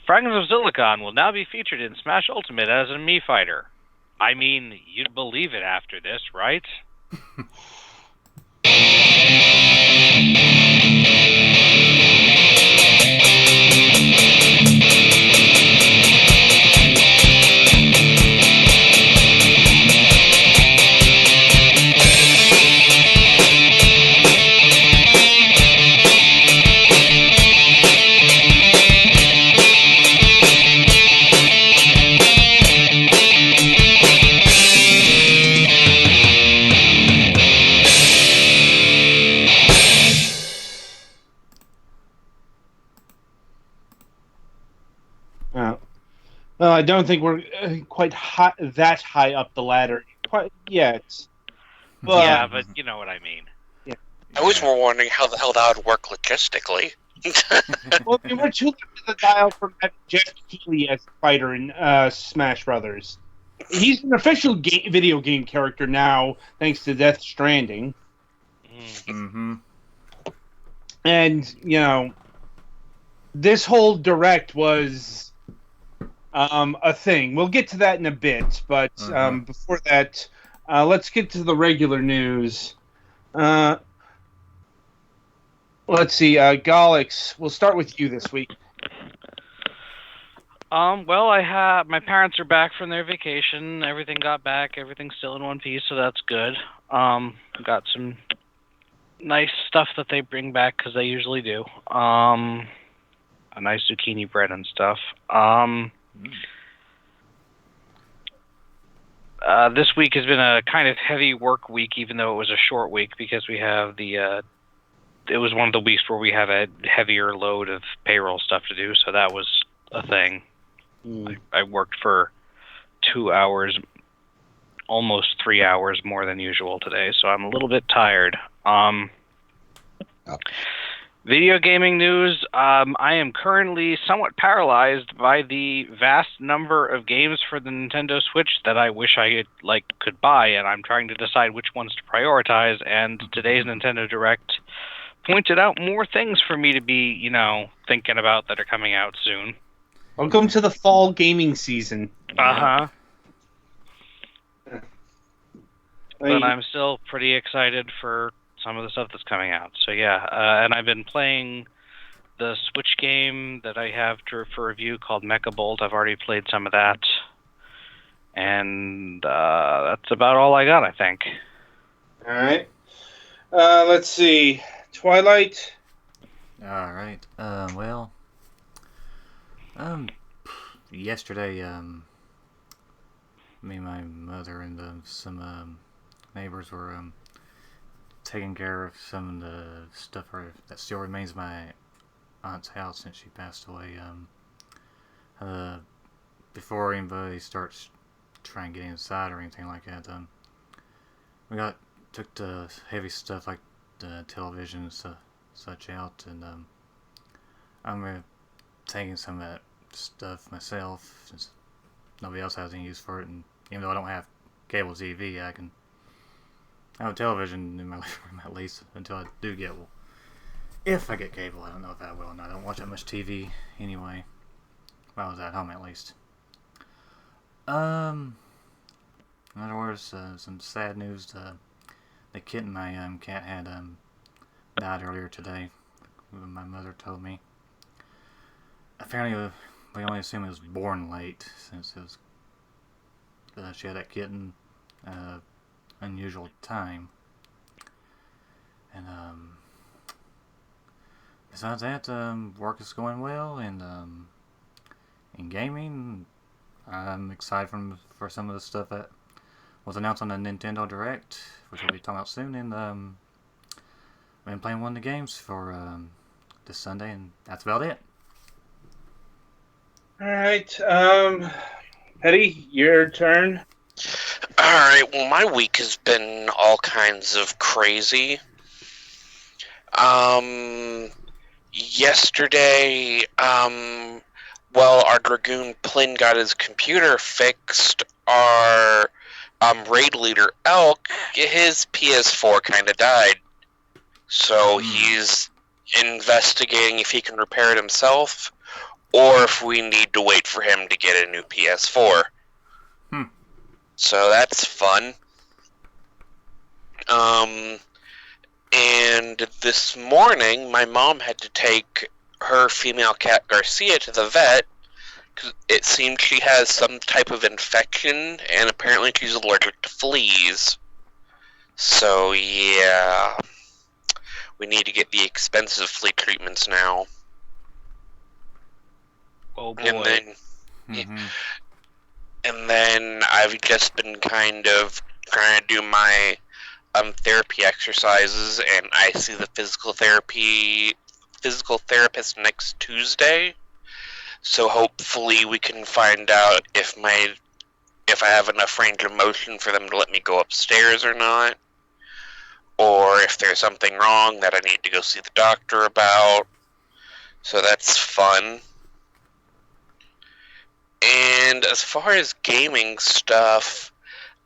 Fragments of Silicon will now be featured in Smash Ultimate as a Mii fighter. I mean, you'd believe it after this, right? Well, I don't think we're quite that high up the ladder quite yet. But, yeah, but you know what I mean. Yeah. I was more wondering how the hell that would work logistically. Well, I mean, we're too late to the dial from Jeff Keighley as fighter in Smash Brothers. He's an official video game character now, thanks to Death Stranding. Mm-hmm. And, you know, this whole direct was a thing. We'll get to that in a bit, but before that, let's get to the regular news. Let's see, Galix, we'll start with you this week. Well, my parents are back from their vacation. Everything got back. Everything's still in one piece, so that's good. Got some nice stuff that they bring back because they usually do. A nice zucchini bread and stuff. This week has been a kind of heavy work week, even though it was a short week, because we have it was one of the weeks where we have a heavier load of payroll stuff to do, so that was a thing. I worked for 2 hours, almost 3 hours more than usual today, so I'm a little bit tired. Video gaming news, I am currently somewhat paralyzed by the vast number of games for the Nintendo Switch that I wish I could buy, and I'm trying to decide which ones to prioritize, and today's Nintendo Direct pointed out more things for me to be, thinking about that are coming out soon. Welcome to the fall gaming season. Uh-huh. But I'm still pretty excited for some of the stuff that's coming out. So yeah, and I've been playing the Switch game that I have for review called Mecha Bolt. I've already played some of that. And that's about all I got, I think. All right. Let's see. Twilight. All right. Yesterday, me and my mother and some neighbors were taking care of some of the stuff that still remains in my aunt's house since she passed away. Before anybody starts trying to get inside or anything like that, we took the heavy stuff like the television and such out, and I'm taking some of that stuff myself since nobody else has any use for it, and even though I don't have cable TV, I can have a television in my living room at least until I do get one. If I get cable, I don't know if I will or not. I don't watch that much TV anyway. When I was at home, at least. In other words, some sad news. The kitten my cat had died earlier today. My mother told me. Apparently, we only assume it was born late since it was. She had that kitten. Unusual time, and besides that, work is going well, and in gaming, I'm excited for some of the stuff that was announced on the Nintendo Direct, which we'll be talking about soon. And I've been playing one of the games for this Sunday, and that's about it. All right, Eddie, your turn. Alright, well, my week has been all kinds of crazy. Yesterday, our Dragoon Plin got his computer fixed. Our raid leader, Elk, his PS4 kind of died. So he's investigating if he can repair it himself, or if we need to wait for him to get a new PS4. So that's fun. And this morning, my mom had to take her female cat Garcia to the vet because it seems she has some type of infection, and apparently she's allergic to fleas. So yeah, we need to get the expensive flea treatments now. Oh boy. And then I've just been kind of trying to do my therapy exercises, and I see the physical therapist next Tuesday. So hopefully we can find out if I have enough range of motion for them to let me go upstairs or not, or if there's something wrong that I need to go see the doctor about. So that's fun. And as far as gaming stuff,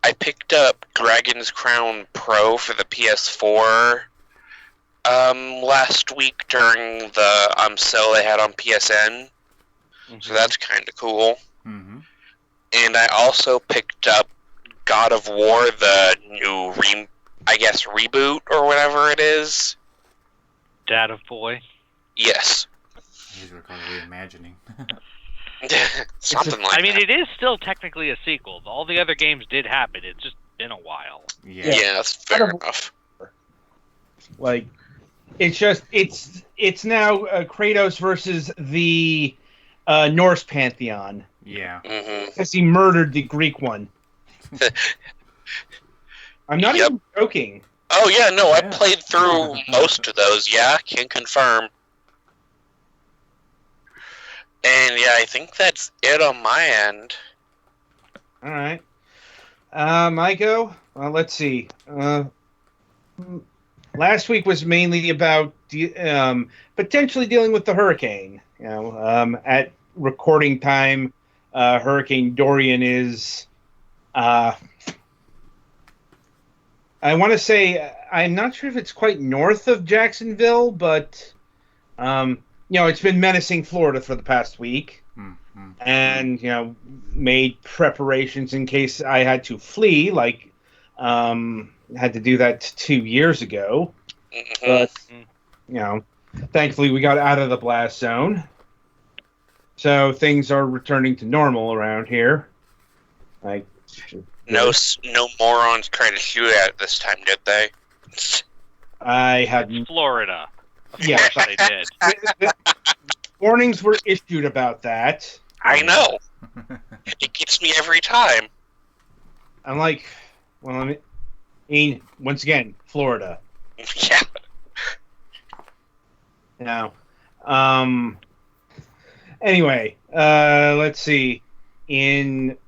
I picked up Dragon's Crown Pro for the PS4 last week during the sale they had on PSN. So that's kind of cool. And I also picked up God of War, the new reboot or whatever it is. Dad of Boy. Yes. These were called reimagining. Something like that. I mean, it is still technically a sequel. All the other games did happen. It's just been a while. Yeah, that's fair enough. Like, it's now Kratos versus the Norse pantheon. Yeah. Because he murdered the Greek one. I'm not even joking. Oh yeah, no, I played through most of those. Yeah, can confirm. And yeah, I think that's it on my end. All right. My go? Well, let's see. Last week was mainly about potentially dealing with the hurricane. At recording time, Hurricane Dorian is. I want to say I'm not sure if it's quite north of Jacksonville, but it's been menacing Florida for the past week, and made preparations in case I had to flee. Like, had to do that 2 years ago, but thankfully we got out of the blast zone, so things are returning to normal around here. Like, no morons tried to shoot at it this time, did they? I had Florida. Of Yeah. course they did. Warnings were issued about that. I know. It gets me every time. I'm like, well, I mean, once again, Florida. Yeah. Now, anyway, let's see. In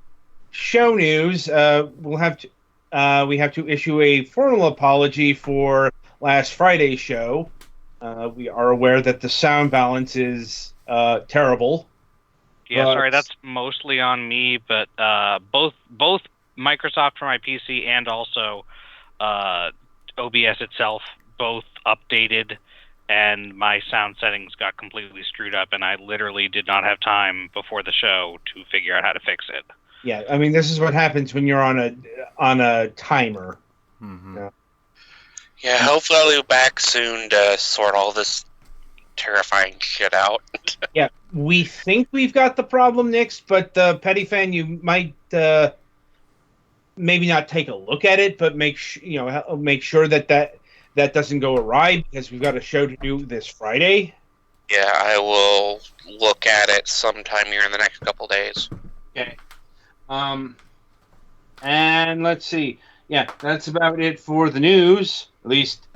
show news, we have to issue a formal apology for last Friday's show. We are aware that the sound balance is terrible. Yeah, sorry, that's mostly on me, but both Microsoft for my PC and also OBS itself both updated, and my sound settings got completely screwed up, and I literally did not have time before the show to figure out how to fix it. Yeah, I mean, this is what happens when you're on a timer. Yeah, hopefully I'll be back soon to sort all this terrifying shit out. Yeah, we think we've got the problem nixed, but Petty Fan, you might maybe not take a look at it, but make sure that doesn't go awry, because we've got a show to do this Friday. Yeah, I will look at it sometime here in the next couple days. Okay. And let's see. Yeah, that's about it for the news. At least,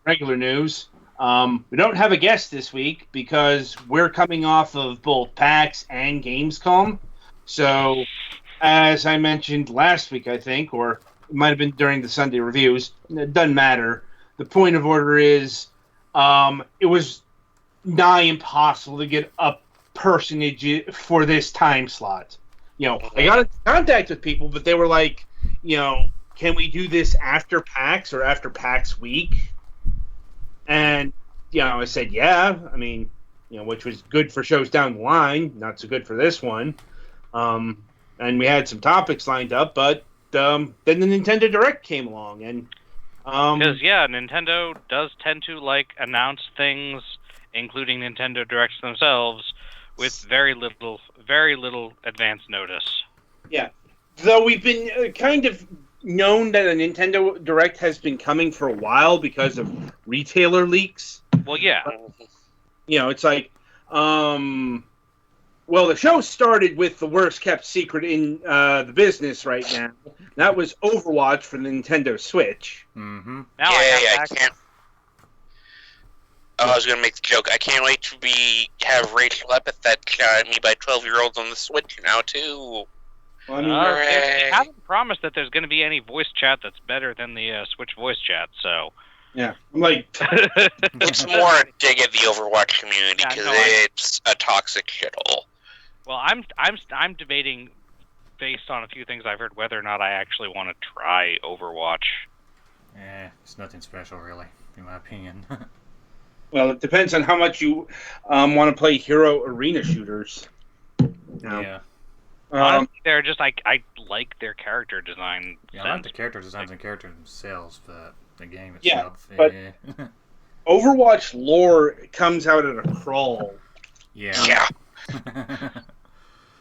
regular news. We don't have a guest this week because we're coming off of both PAX and Gamescom. So, as I mentioned last week, I think, or it might have been during the Sunday reviews, it doesn't matter. The point of order is, it was nigh impossible to get a personage for this time slot. I got in contact with people, but they were like, can we do this after PAX or after PAX week? And, I said, yeah. I mean, which was good for shows down the line, not so good for this one. And we had some topics lined up, but then the Nintendo Direct came along, and because Nintendo does tend to announce things, including Nintendo Directs themselves, with very little advance notice. Yeah, though we've been kind of known that a Nintendo Direct has been coming for a while because of retailer leaks. Well, yeah. It's like, well, the show started with the worst kept secret in the business right now. That was Overwatch for the Nintendo Switch. Mm-hmm. Now I can't. Oh, I was gonna make the joke. I can't wait to have racial epithets shot at me by 12-year-olds on the Switch now too. Well, I mean, they haven't promised that there's going to be any voice chat that's better than the Switch voice chat. So yeah, I'm like, it's more a dig at the Overwatch community because it's a toxic shithole. Well, I'm debating, based on a few things I've heard, whether or not I actually want to try Overwatch. It's nothing special, really, in my opinion. Well, it depends on how much you want to play hero arena shooters. Yeah. Honestly, they're just I like their character design. Yeah, I like the character designs and characters themselves, but the game Yeah, itself. but Overwatch lore comes out at a crawl. Yeah.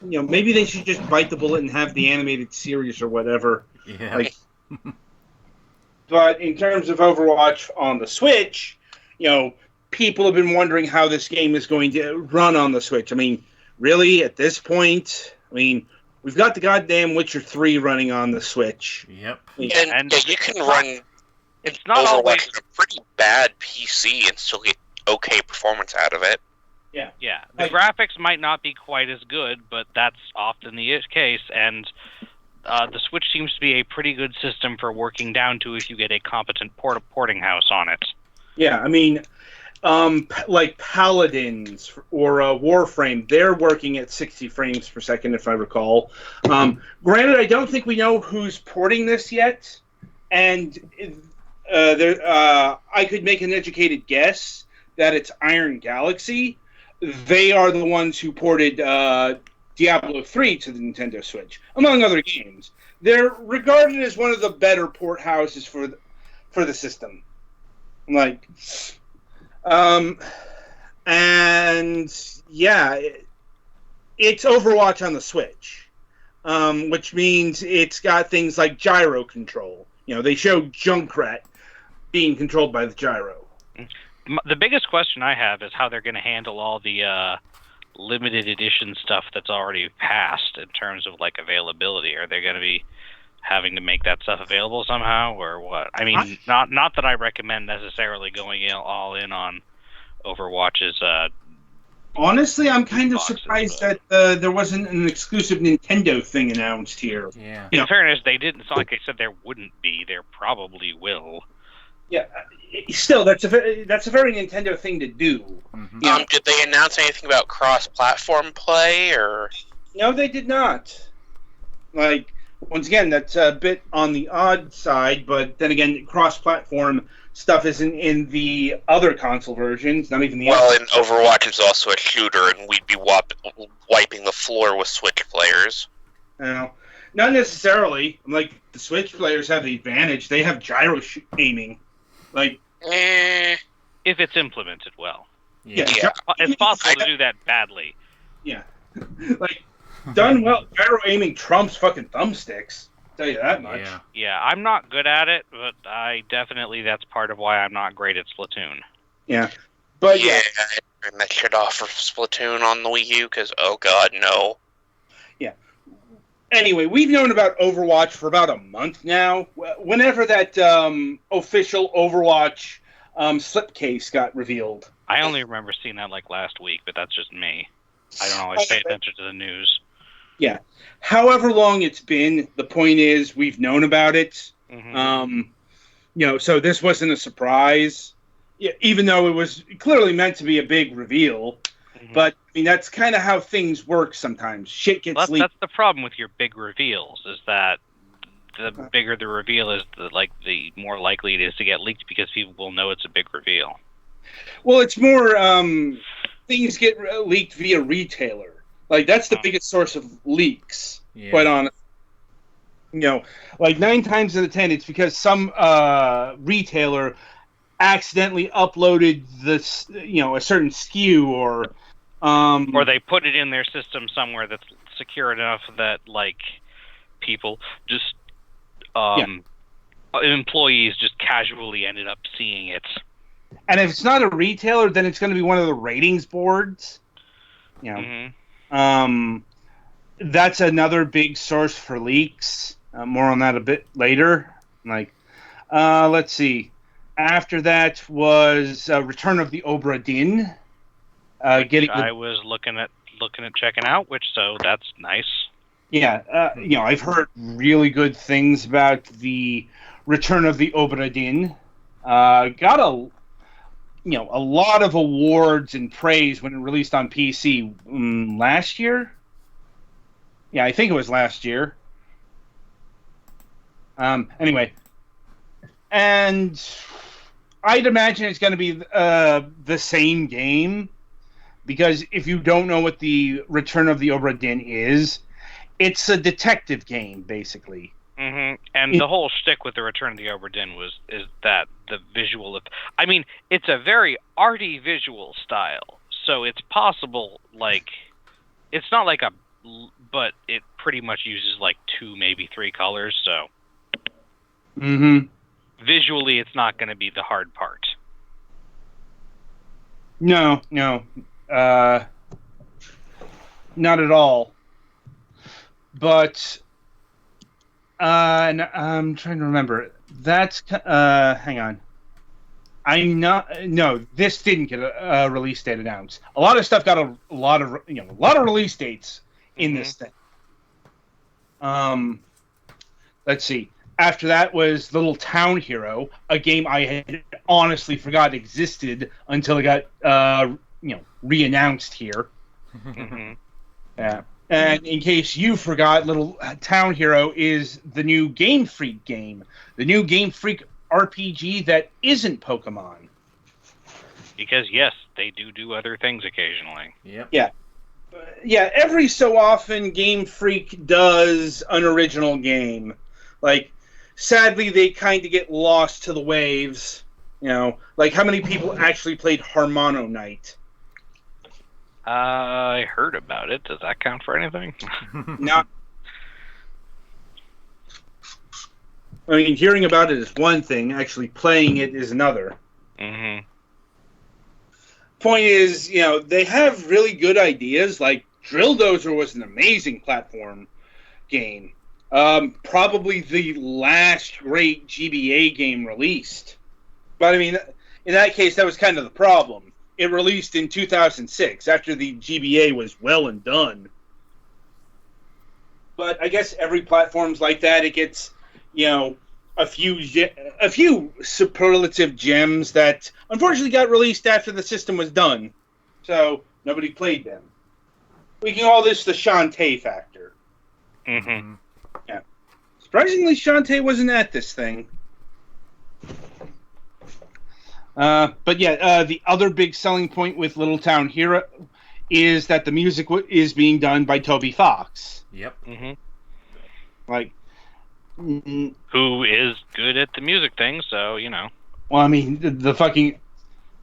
Maybe they should just bite the bullet and have the animated series or whatever. Yeah. But in terms of Overwatch on the Switch, people have been wondering how this game is going to run on the Switch. I mean, really, at this point, we've got the goddamn Witcher 3 running on the Switch. Yep. And you can run it's not Overwatch always on a pretty bad PC and still get okay performance out of it. Yeah. The graphics might not be quite as good, but that's often the case, and the Switch seems to be a pretty good system for working down to if you get a competent porting house on it. Yeah, I mean, like Paladins or Warframe, they're working at 60 frames per second, if I recall. Granted, I don't think we know who's porting this yet, and I could make an educated guess that it's Iron Galaxy. They are the ones who ported Diablo 3 to the Nintendo Switch, among other games. They're regarded as one of the better port houses for the system. And yeah, it's Overwatch on the Switch, which means it's got things like gyro control. They showed Junkrat being controlled by the gyro. The biggest question I have is how they're going to handle all the limited edition stuff that's already passed in terms of availability. Are they going to be having to make that stuff available somehow, or what? I mean, not that I recommend necessarily going all in on Overwatch's. Honestly, I'm kind of surprised that there wasn't an exclusive Nintendo thing announced here. Yeah. In fairness, they didn't. It's not like they said there wouldn't be. There probably will. Yeah. Still, that's a very Nintendo thing to do. Mm-hmm. Did they announce anything about cross-platform play, or? No, they did not. Once again, that's a bit on the odd side, but then again, cross-platform stuff isn't in the other console versions, not even the Well, and Overwatch is also a shooter, and we'd be wiping the floor with Switch players. Not necessarily. The Switch players have the advantage. They have gyro aiming. Eh. If it's implemented well. Yeah. It's possible to do that badly. Yeah. Done well, gyro aiming trumps fucking thumbsticks. I'll tell you that much. Yeah, I'm not good at it, but that's part of why I'm not great at Splatoon. Yeah. But yeah, I turned that shit off for Splatoon on the Wii U, because, oh god, no. Yeah. Anyway, we've known about Overwatch for about a month now. Whenever that official Overwatch slipcase got revealed. I only remember seeing that last week, but that's just me. I don't always pay attention to the news. Yeah. However long it's been, the point is we've known about it. Mm-hmm. So this wasn't a surprise. Yeah, even though it was clearly meant to be a big reveal. Mm-hmm. But that's kind of how things work sometimes. Shit gets leaked. That's the problem with your big reveals, is that the bigger the reveal is, the more likely it is to get leaked because people will know it's a big reveal. Well, it's more things get leaked via retailer. Like, that's the biggest source of leaks, quite honestly. You know, like 9 times out of 10, it's because some retailer accidentally uploaded this, a certain SKU or they put it in their system somewhere that's secure enough that like people just employees just casually ended up seeing it. And if it's not a retailer, then it's going to be one of the ratings boards. That's another big source for leaks. More on that a bit later. Let's see. After that was Return of the Obra Dinn. I was looking at checking out, so that's nice. Yeah, I've heard really good things about the Return of the Obra Dinn. Got a lot of awards and praise when it released on PC last year. Yeah, I think it was last year. Anyway, and I'd imagine it's going to be the same game, because if you don't know what the Return of the Obra Dinn is, it's a detective game, basically. Mm-hmm. And the whole shtick with the Return of the Obra Dinn is that the visual. I mean, it's a very arty visual style, so it's possible. Like, it's not like but it pretty much uses like 2, maybe 3 colors. So, visually, it's not going to be the hard part. No, not at all. But I'm trying to remember. That's hang on. I'm not. No, this didn't get a release date announced. A lot of stuff got a lot of release dates in this thing. Let's see. After that was Little Town Hero, a game I had honestly forgot existed until it got re-announced here. Yeah. And in case you forgot, Little Town Hero is the new Game Freak game. The new Game Freak RPG that isn't Pokemon. Because, yes, they do other things occasionally. Yep. Yeah. Yeah, every so often Game Freak does an original game. Like, sadly, they kind of get lost to the waves. Like, how many people actually played Harmono Knight? I heard about it. Does that count for anything? No. I mean, hearing about it is one thing. Actually playing it is another. Mm-hmm. Point is, they have really good ideas. Like, Drill Dozer was an amazing platform game. Probably the last great GBA game released. But, I mean, in that case, that was kind of the problem. It released in 2006, after the GBA was well and done. But I guess every platform's like that. It gets, a few superlative gems that unfortunately got released after the system was done. So nobody played them. We can call this the Shantae factor. Mm-hmm. Yeah. Surprisingly, Shantae wasn't at this thing. But yeah, the other big selling point with Little Town Hero is that the music is being done by Toby Fox. Yep. Mm-hmm. Like, who is good at the music thing? So Well, I mean, the fucking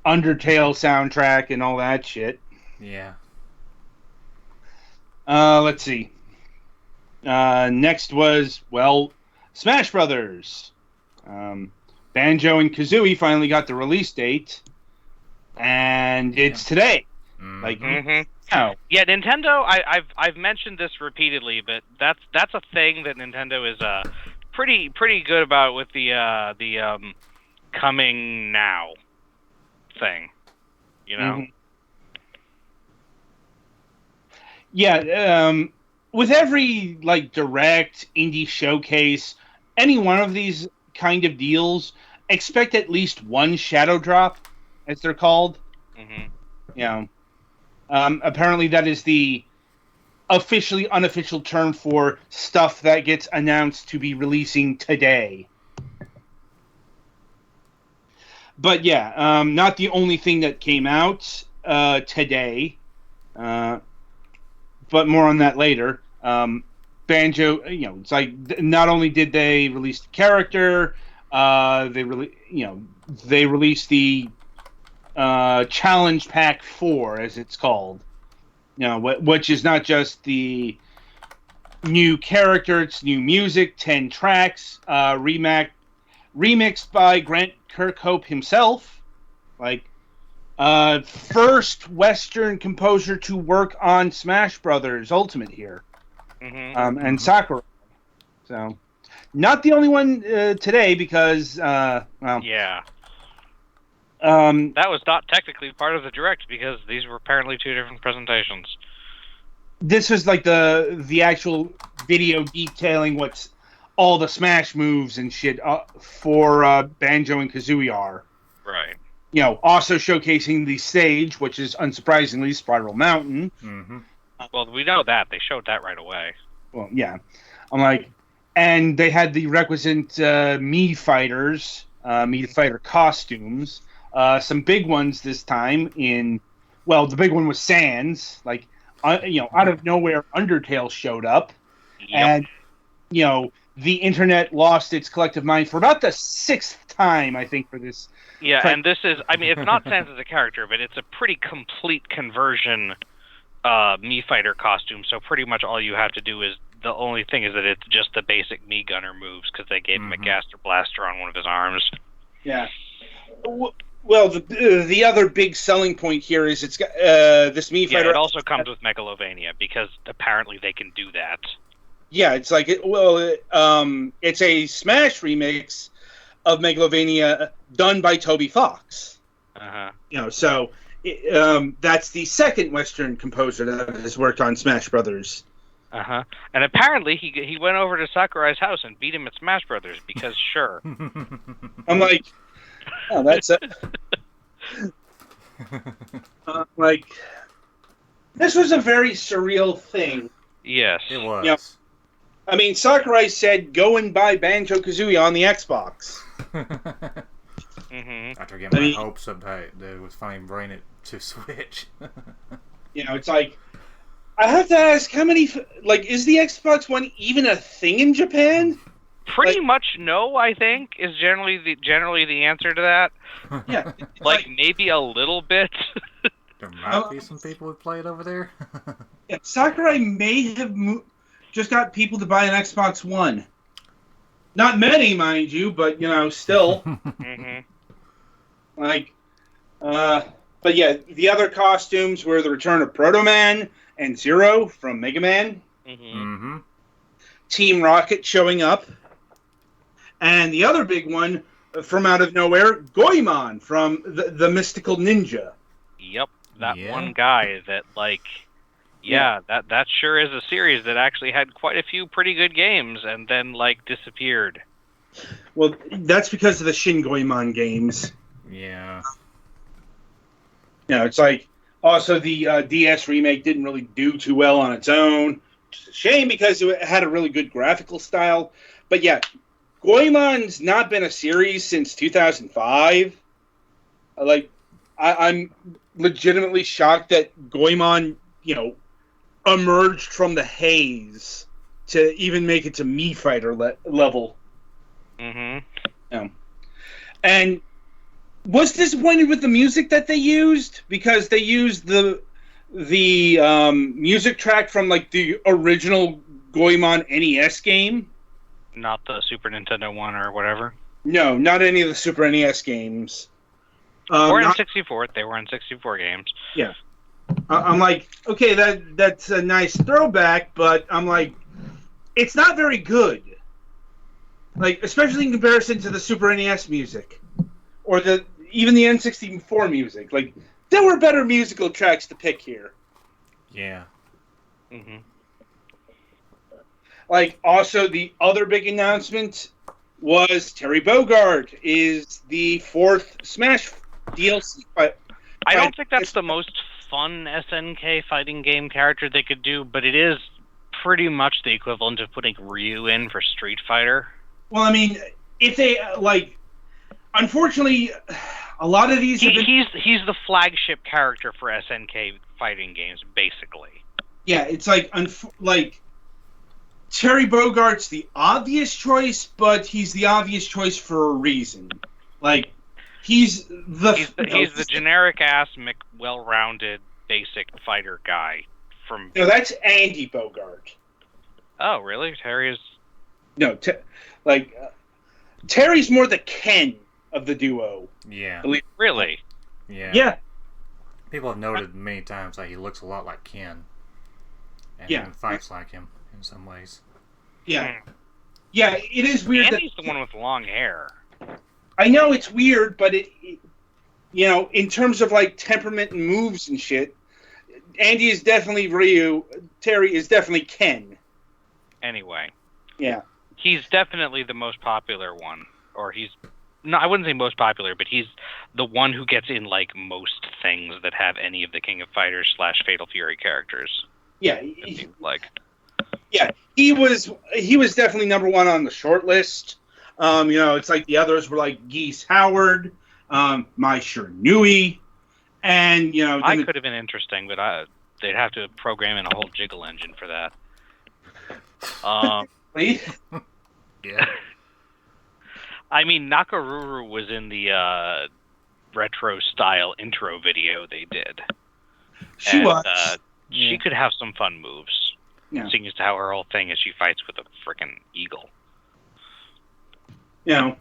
Undertale soundtrack and all that shit. Yeah. Let's see. Next was Smash Brothers. Banjo and Kazooie finally got the release date, and it's today. Like, yeah, Nintendo. I've mentioned this repeatedly, but that's a thing that Nintendo is pretty good about with the coming now thing. Yeah. With every direct indie showcase, any one of these kind of deals, expect at least one shadow drop, as they're called. Mm-hmm. Apparently that is the officially unofficial term for stuff that gets announced to be releasing today. But yeah, not the only thing that came out. today, but more on that later. Banjo, it's like not only did they release the character, they released the Challenge Pack 4, as it's called. Which is not just the new character, it's new music, 10 tracks, remixed by Grant Kirkhope himself. First Western composer to work on Smash Brothers Ultimate here. And Sakurai. So, not the only one today because, yeah. That was not technically part of the Direct because these were apparently two different presentations. This was like the actual video detailing what's all the Smash moves and shit for Banjo and Kazooie are. Right. Also showcasing the stage, which is unsurprisingly Spiral Mountain. Mm-hmm. Well, we know that. They showed that right away. Well, yeah. And they had the requisite Mii fighters, Mii fighter costumes. Some big ones this time the big one was Sans. Out of nowhere, Undertale showed up. Yep. And, the internet lost its collective mind for about the 6th time, I think, for this. Yeah, and this is, it's not Sans as a character, but it's a pretty complete conversion Mii fighter costume, so pretty much all you have to do is, the only thing is that it's just the basic Mii gunner moves, because they gave him a Gaster Blaster on one of his arms. Yeah. Well, the other big selling point here is it's got this Mii fighter. Yeah, it also comes with Megalovania, because apparently they can do that. Yeah, it's like it's a Smash remix of Megalovania done by Toby Fox. So that's the second Western composer that has worked on Smash Brothers. And apparently he went over to Sakurai's house and beat him at Smash Brothers because sure. I'm like, oh, that's it. This was a very surreal thing. Yes, it was. Sakurai said, "Go and buy Banjo-Kazooie on the Xbox." After getting my hopes up that they would finally bring it to Switch. It's like, I have to ask, how many? Is the Xbox One even a thing in Japan? Pretty much no, I think, is generally the answer to that. Yeah. Maybe a little bit. There might be some people who play it over there. Yeah, Sakurai may have just got people to buy an Xbox One. Not many, mind you, but, still. But yeah, the other costumes were the return of Proto Man and Zero from Mega Man. Team Rocket showing up. And the other big one, from out of nowhere, Goemon from the Mystical Ninja. Yep, that one guy that, that sure is a series that actually had quite a few pretty good games and then, disappeared. Well, that's because of the Shin Goemon games. Yeah. It's also the DS remake didn't really do too well on its own. It's a shame because it had a really good graphical style. But yeah, Goemon's not been a series since 2005. I'm legitimately shocked that Goemon, emerged from the haze to even make it to Mii Fighter level. And was disappointed with the music that they used, because they used the music track from the original Goemon NES game. Not the Super Nintendo one or whatever. No, not any of the Super NES games. Or in 64. They were in 64 games. Yeah. I'm like, okay, that's a nice throwback, but I'm like, it's not very good. Especially in comparison to the Super NES music. Or even the N64 music. There were better musical tracks to pick here. Yeah. Also, the other big announcement was Terry Bogard is the 4th Smash DLC. I don't think that's the most fun SNK fighting game character they could do, but it is pretty much the equivalent of putting Ryu in for Street Fighter. Well, if they, unfortunately, a lot of these have been... He's the flagship character for SNK fighting games, basically. Yeah, it's like Terry Bogart's the obvious choice, but he's the obvious choice for a reason. Like, he's the generic ass, well-rounded, basic fighter guy from. No, that's Andy Bogart. Oh, really? Terry is. No, Terry's more the Ken of the duo. Yeah. Really? Yeah. Yeah. People have noted many times that he looks a lot like Ken. And even fights like him in some ways. Yeah. Yeah, it is weird. Andy's the one with long hair. I know it's weird, but it in terms of like temperament and moves and shit, Andy is definitely Ryu. Terry is definitely Ken. Anyway. Yeah. He's definitely the most popular one. Or I wouldn't say most popular, but he's the one who gets in like most things that have any of the King of Fighters / Fatal Fury characters. Yeah. Yeah, he was definitely number one on the short list. It's like the others were like Geese Howard, Mai Shiranui, and I could have been interesting, but they'd have to program in a whole jiggle engine for that. Yeah. I mean, Nakaruru was in the retro style intro video they did. She was. She could have some fun moves. Yeah. Seeing as to how her whole thing is she fights with a freaking eagle. And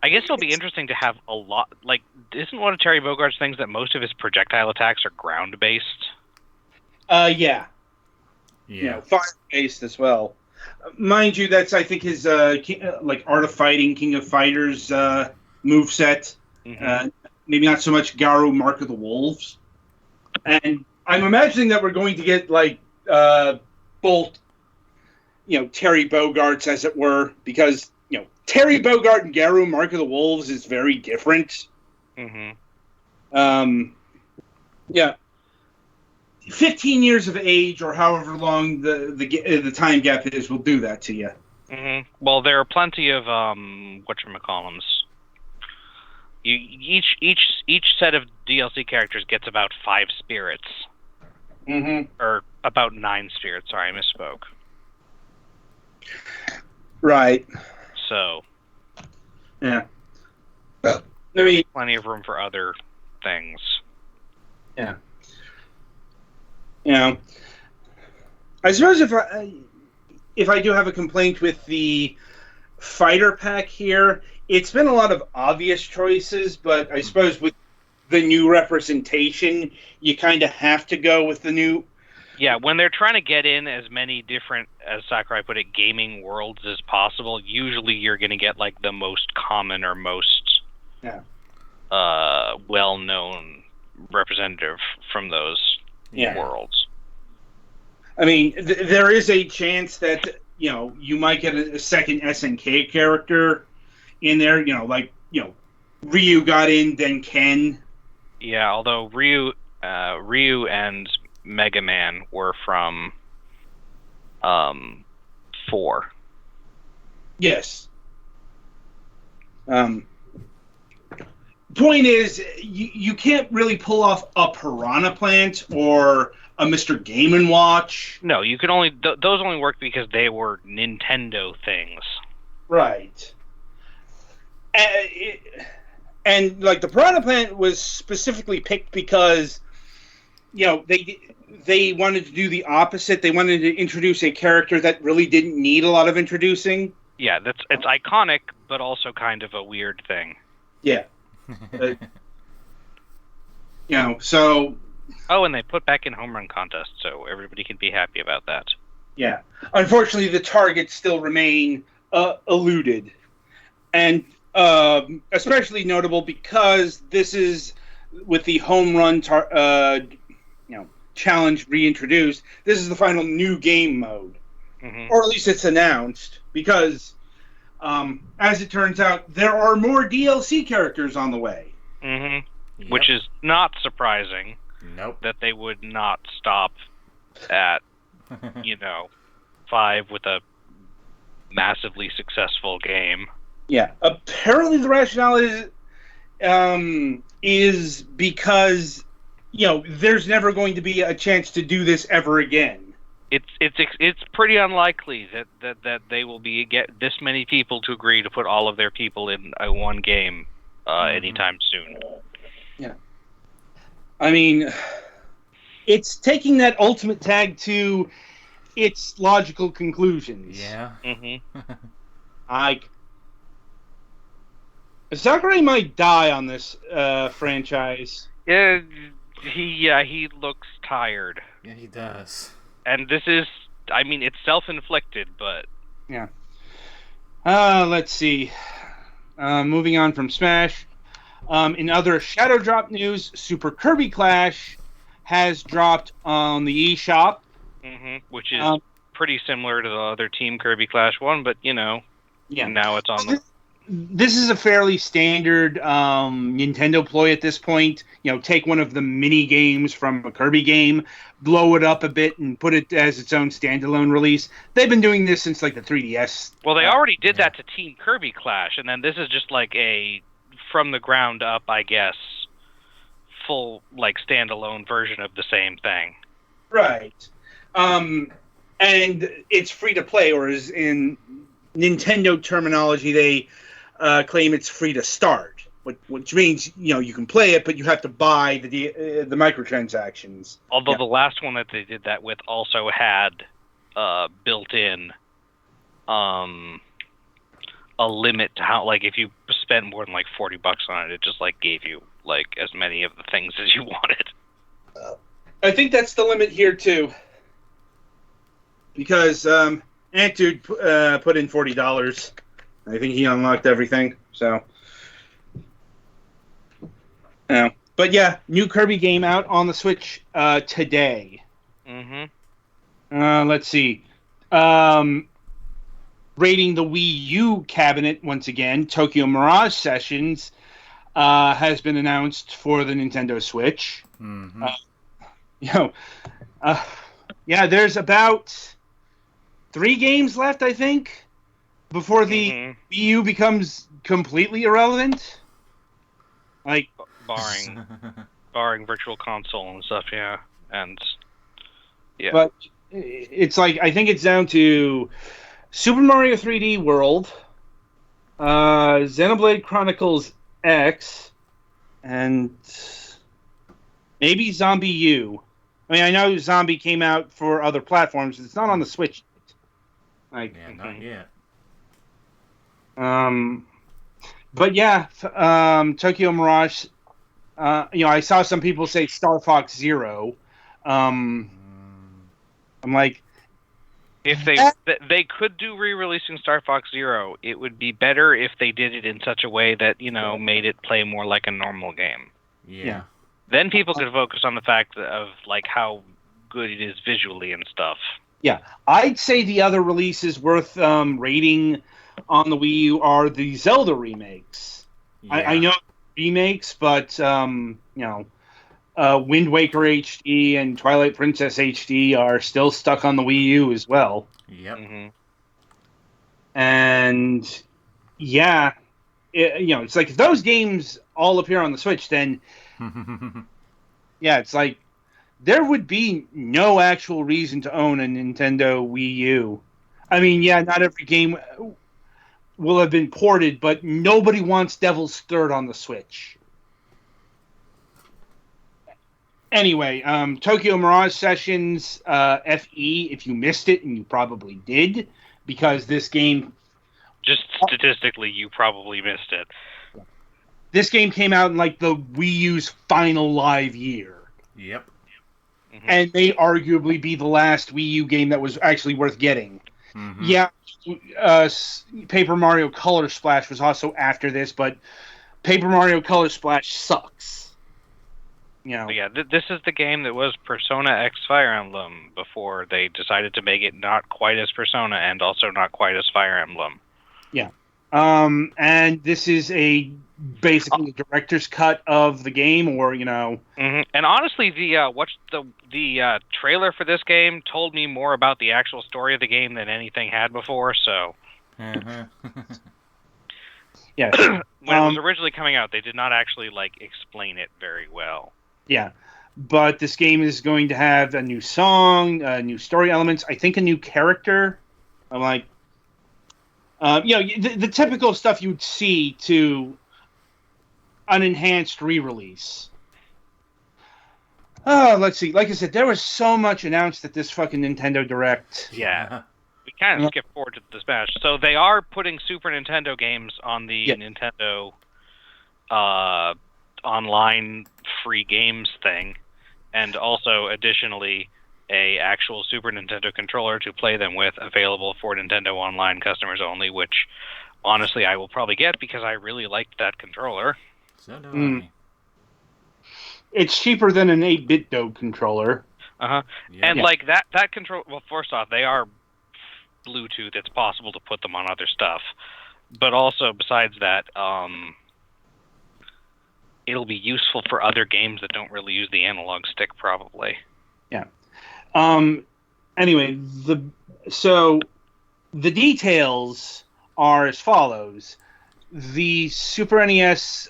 I guess it'll be interesting to have a lot. Like, isn't one of Terry Bogart's things that most of his projectile attacks are ground based? Yeah. Yeah. Fire based as well. Mind you, that's I think his like Art of Fighting, King of Fighters moveset. Mm-hmm. Maybe not so much Garou, Mark of the Wolves. And I'm imagining that we're going to get like both, Terry Bogarts, as it were, because Terry Bogart and Garou, Mark of the Wolves is very different. Mm-hmm. Yeah. 15 years of age, or however long the time gap is, will do that to you. Mm-hmm. Well, there are plenty of whatchamacallums. Each set of DLC characters gets about 5 spirits. Mm-hmm. Or about 9 spirits. Sorry, I misspoke. Right. So. Yeah. I mean, plenty of room for other things. Yeah. I suppose if I do have a complaint with the fighter pack here, it's been a lot of obvious choices, but I suppose with the new representation, you kind of have to go with the new... Yeah, when they're trying to get in as many different, as Sakurai put it, gaming worlds as possible, usually you're going to get like the most common or most well-known representative from those worlds. I mean, there is a chance that, you might get a second SNK character in there, Ryu got in, then Ken. Yeah, although Ryu and Mega Man were from 4. Yes. Point is, you can't really pull off a Piranha Plant or a Mr. Game & Watch. No, you can only... those only work because they were Nintendo things. Right. And like, the Piranha Plant was specifically picked because, they wanted to do the opposite. They wanted to introduce a character that really didn't need a lot of introducing. Yeah, it's iconic, but also kind of a weird thing. Yeah. So... Oh, and they put back in home run contest, so everybody can be happy about that. Yeah. Unfortunately, the targets still remain eluded. And especially notable because this is, with the home run challenge reintroduced, this is the final new game mode. Mm-hmm. Or at least it's announced, because as it turns out, there are more DLC characters on the way. Mm-hmm. Yep. Which is not surprising. Nope. That they would not stop at, 5 with a massively successful game. Yeah. Apparently, the rationale is because there's never going to be a chance to do this ever again. It's pretty unlikely that they will get this many people to agree to put all of their people in one game anytime soon. Yeah. I mean, it's taking that ultimate tag to its logical conclusions. Yeah. Sakurai might die on this franchise. Yeah, he looks tired. Yeah, he does. And this is, I mean, it's self-inflicted, but... Yeah. Let's see. Moving on from Smash. In other Shadow Drop news, Super Kirby Clash has dropped on the eShop. Which is pretty similar to the other Team Kirby Clash one, but, now it's on the... This is a fairly standard Nintendo ploy at this point. Take one of the mini games from a Kirby game, blow it up a bit, and put it as its own standalone release. They've been doing this since like the 3DS. Well, they already did that to Team Kirby Clash, and then this is just like a from the ground up, I guess, full like standalone version of the same thing. Right. And it's free to play, or as in Nintendo terminology, they claim it's free to start, which means you can play it, but you have to buy the microtransactions. Although the last one that they did that with also had built-in a limit to how, like, if you spend more than like $40 on it, it just like gave you like as many of the things as you wanted. I think that's the limit here too, because Antude put in $40. I think he unlocked everything, so... But yeah, new Kirby game out on the Switch today. Let's see. Raiding the Wii U cabinet once again, Tokyo Mirage Sessions has been announced for the Nintendo Switch. There's about 3 games left, I think, before the Wii U becomes completely irrelevant. Like, barring Virtual Console and stuff, yeah. But it's like, I think it's down to Super Mario 3D World, Xenoblade Chronicles X, and maybe Zombie U. I mean, I know Zombie came out for other platforms, but it's not on the Switch. Not yet. But yeah, Tokyo Mirage. I saw some people say Star Fox Zero. I'm like, if they could do re-releasing Star Fox Zero, it would be better if they did it in such a way that made it play more like a normal game. Yeah. Then people could focus on the fact of like how good it is visually and stuff. Yeah, I'd say the other releases worth rating on the Wii U are the Zelda remakes. Yeah. I know remakes, but Wind Waker HD and Twilight Princess HD are still stuck on the Wii U as well. Yep. And yeah, it's like if those games all appear on the Switch, then yeah, it's like there would be no actual reason to own a Nintendo Wii U. I mean, yeah, not every game will have been ported, but nobody wants Devil's Third on the Switch. Anyway, Tokyo Mirage Sessions FE, if you missed it, and you probably did, because this game... Just statistically, you probably missed it. This game came out in, like, the Wii U's final live year. Yep. And may arguably be the last Wii U game that was actually worth getting. Yeah, Paper Mario Color Splash was also after this, but Paper Mario Color Splash sucks. Yeah, this is the game that was Persona X Fire Emblem before they decided to make it not quite as Persona and also not quite as Fire Emblem. Yeah. And this is basically a director's cut of the game, or And honestly, the trailer for this game told me more about the actual story of the game than anything had before. So Uh-huh. Yeah. When it was originally coming out, they did not actually explain it very well. Yeah. But this game is going to have a new song, new story elements, I think a new character. I'm like, the typical stuff you'd see to an enhanced re-release. Oh, let's see. Like I said, there was so much announced at this fucking Nintendo Direct. Yeah. We kind of skipped forward to the Smash. So they are putting Super Nintendo games on the Nintendo online free games thing, and also additionally a actual Super Nintendo controller to play them with, available for Nintendo Online customers only, which honestly I will probably get because I really liked that controller. So do I. It's cheaper than an 8-bit Dog controller. Uh-huh. Yep. And that control, well, first off, they are Bluetooth. It's possible to put them on other stuff. But also, besides that, it'll be useful for other games that don't really use the analog stick, probably. Yeah. Anyway, the details are as follows. The Super NES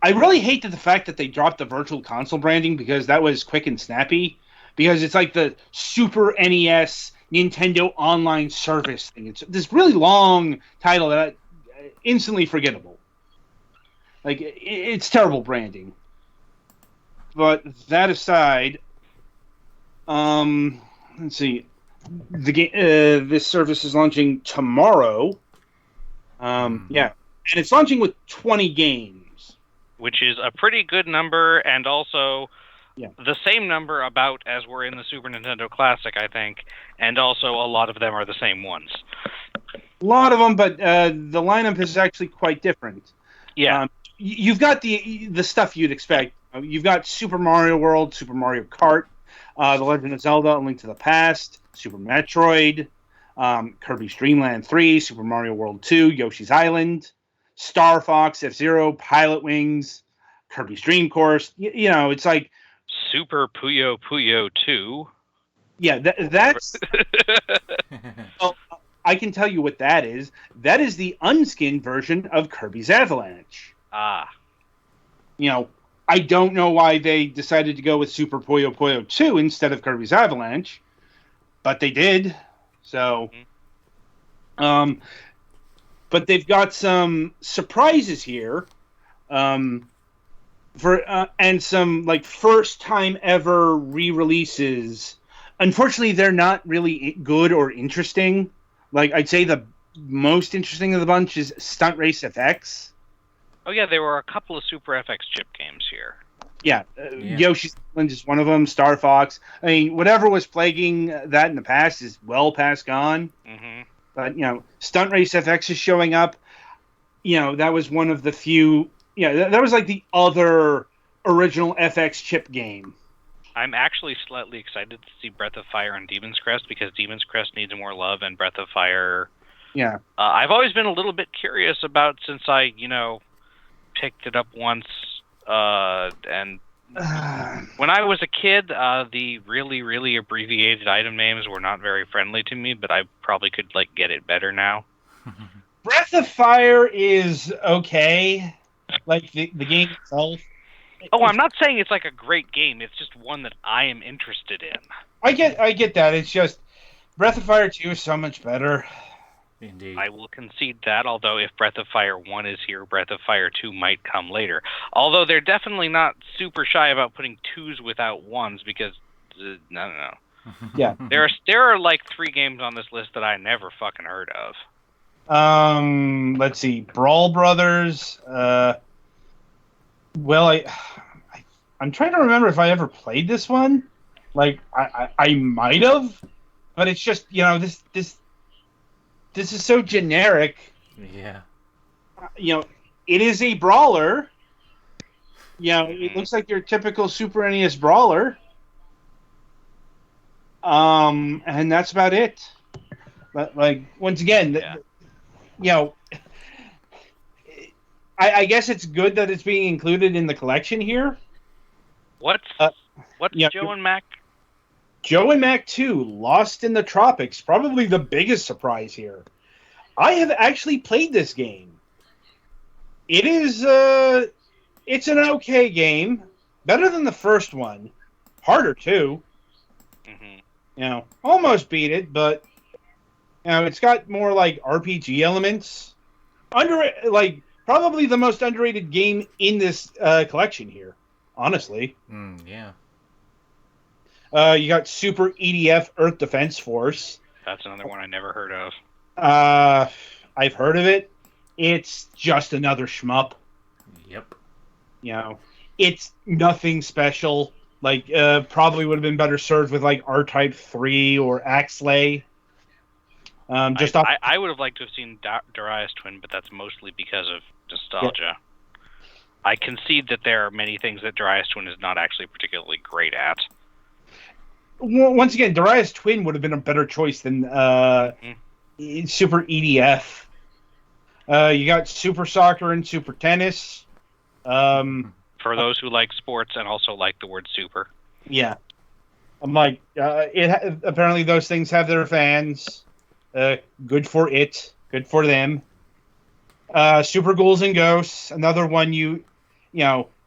I really hate the fact that they dropped the Virtual Console branding, because that was quick and snappy. Because it's like the Super NES Nintendo Online Service thing. It's this really long title that instantly forgettable. Like, it's terrible branding. But that aside, let's see. The game, this service is launching tomorrow. And it's launching with 20 games. Which is a pretty good number, and also the same number about as were in the Super Nintendo Classic, I think, and also a lot of them are the same ones. A lot of them, but the lineup is actually quite different. Yeah. You've got the stuff you'd expect. You've got Super Mario World, Super Mario Kart, The Legend of Zelda: A Link to the Past, Super Metroid, Kirby's Dream Land 3, Super Mario World 2, Yoshi's Island, Star Fox, F-Zero, Pilot Wings, Kirby's Dream Course. It's like Super Puyo Puyo 2. Yeah, that's... Well, I can tell you what that is. That is the unskinned version of Kirby's Avalanche. Ah. I don't know why they decided to go with Super Puyo Puyo 2 instead of Kirby's Avalanche, but they did. So, but they've got some surprises here, and some first time ever re-releases. Unfortunately, they're not really good or interesting. I'd say the most interesting of the bunch is Stunt Race FX. Oh yeah, there were a couple of Super FX chip games here. Yeah, Yoshi's Island is one of them. Star Fox. I mean, whatever was plaguing that in the past is well past gone. Mm-hmm. But Stunt Race FX is showing up. That was one of the few. That was like the other original FX chip game. I'm actually slightly excited to see Breath of Fire and Demon's Crest, because Demon's Crest needs more love, and Breath of Fire. Yeah. I've always been a little bit curious about, since I picked it up once, and when I was a kid, the really, really abbreviated item names were not very friendly to me, but I probably could get it better now. Breath of Fire is okay, the game itself. Oh, I'm not saying it's a great game. It's just one that I am interested in. I get that. It's just Breath of Fire 2 is so much better. Indeed. I will concede that, although if Breath of Fire 1 is here, Breath of Fire 2 might come later. Although they're definitely not super shy about putting 2s without 1s, because... no. Yeah. There are 3 games on this list that I never fucking heard of. Let's see. Brawl Brothers. I'm trying to remember if I ever played this one. I might have, but it's just this is so generic. Yeah. It is a brawler. It looks like your typical Super NES brawler. And that's about it. But once again, I guess it's good that it's being included in the collection here. What's Joe and Mac Joe and Mac 2, Lost in the Tropics, probably the biggest surprise here. I have actually played this game. It is, it's an okay game. Better than the first one. Harder, too. Almost beat it, but, it's got more, like, RPG elements. Probably the most underrated game in this collection here, honestly. Yeah. You got Super EDF Earth Defense Force. That's another one I never heard of. I've heard of it. It's just another shmup. Yep. It's nothing special. Probably would have been better served with like R-Type 3 or Axlay. I would have liked to have seen Darius Twin, but that's mostly because of nostalgia. Yeah. I concede that there are many things that Darius Twin is not actually particularly great at. Once again, Darius Twin would have been a better choice than Super EDF. You got Super Soccer and Super Tennis. For those who like sports and also like the word super. Yeah. I'm like, apparently those things have their fans. Good for it. Good for them. Super Ghouls and Ghosts, another one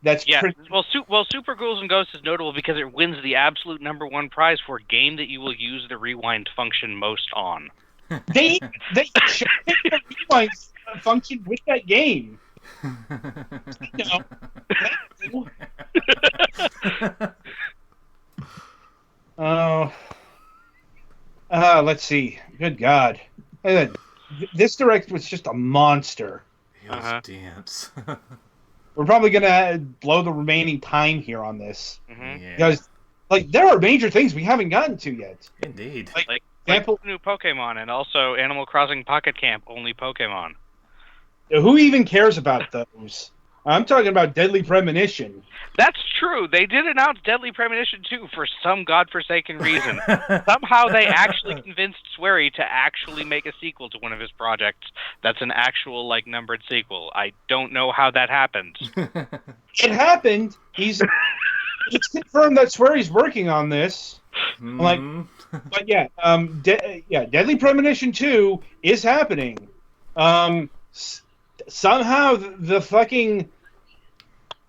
that's pretty... Well, Super Ghouls and Ghosts is notable because it wins the absolute #1 prize for a game that you will use the rewind function most on. They should pick the rewind function with that game. Let's see. Good God. This direct was just a monster. It was dense. We're probably going to blow the remaining time here on this. Yeah. Because, there are major things we haven't gotten to yet. Indeed. Like new Pokemon and also Animal Crossing Pocket Camp, only Pokemon. Who even cares about those? I'm talking about Deadly Premonition. That's true. They did announce Deadly Premonition 2 for some godforsaken reason. Somehow they actually convinced Swery to actually make a sequel to one of his projects that's an actual, numbered sequel. I don't know how that happened. It happened. It's confirmed that Swery's working on this. But yeah, Deadly Premonition 2 is happening. Somehow the fucking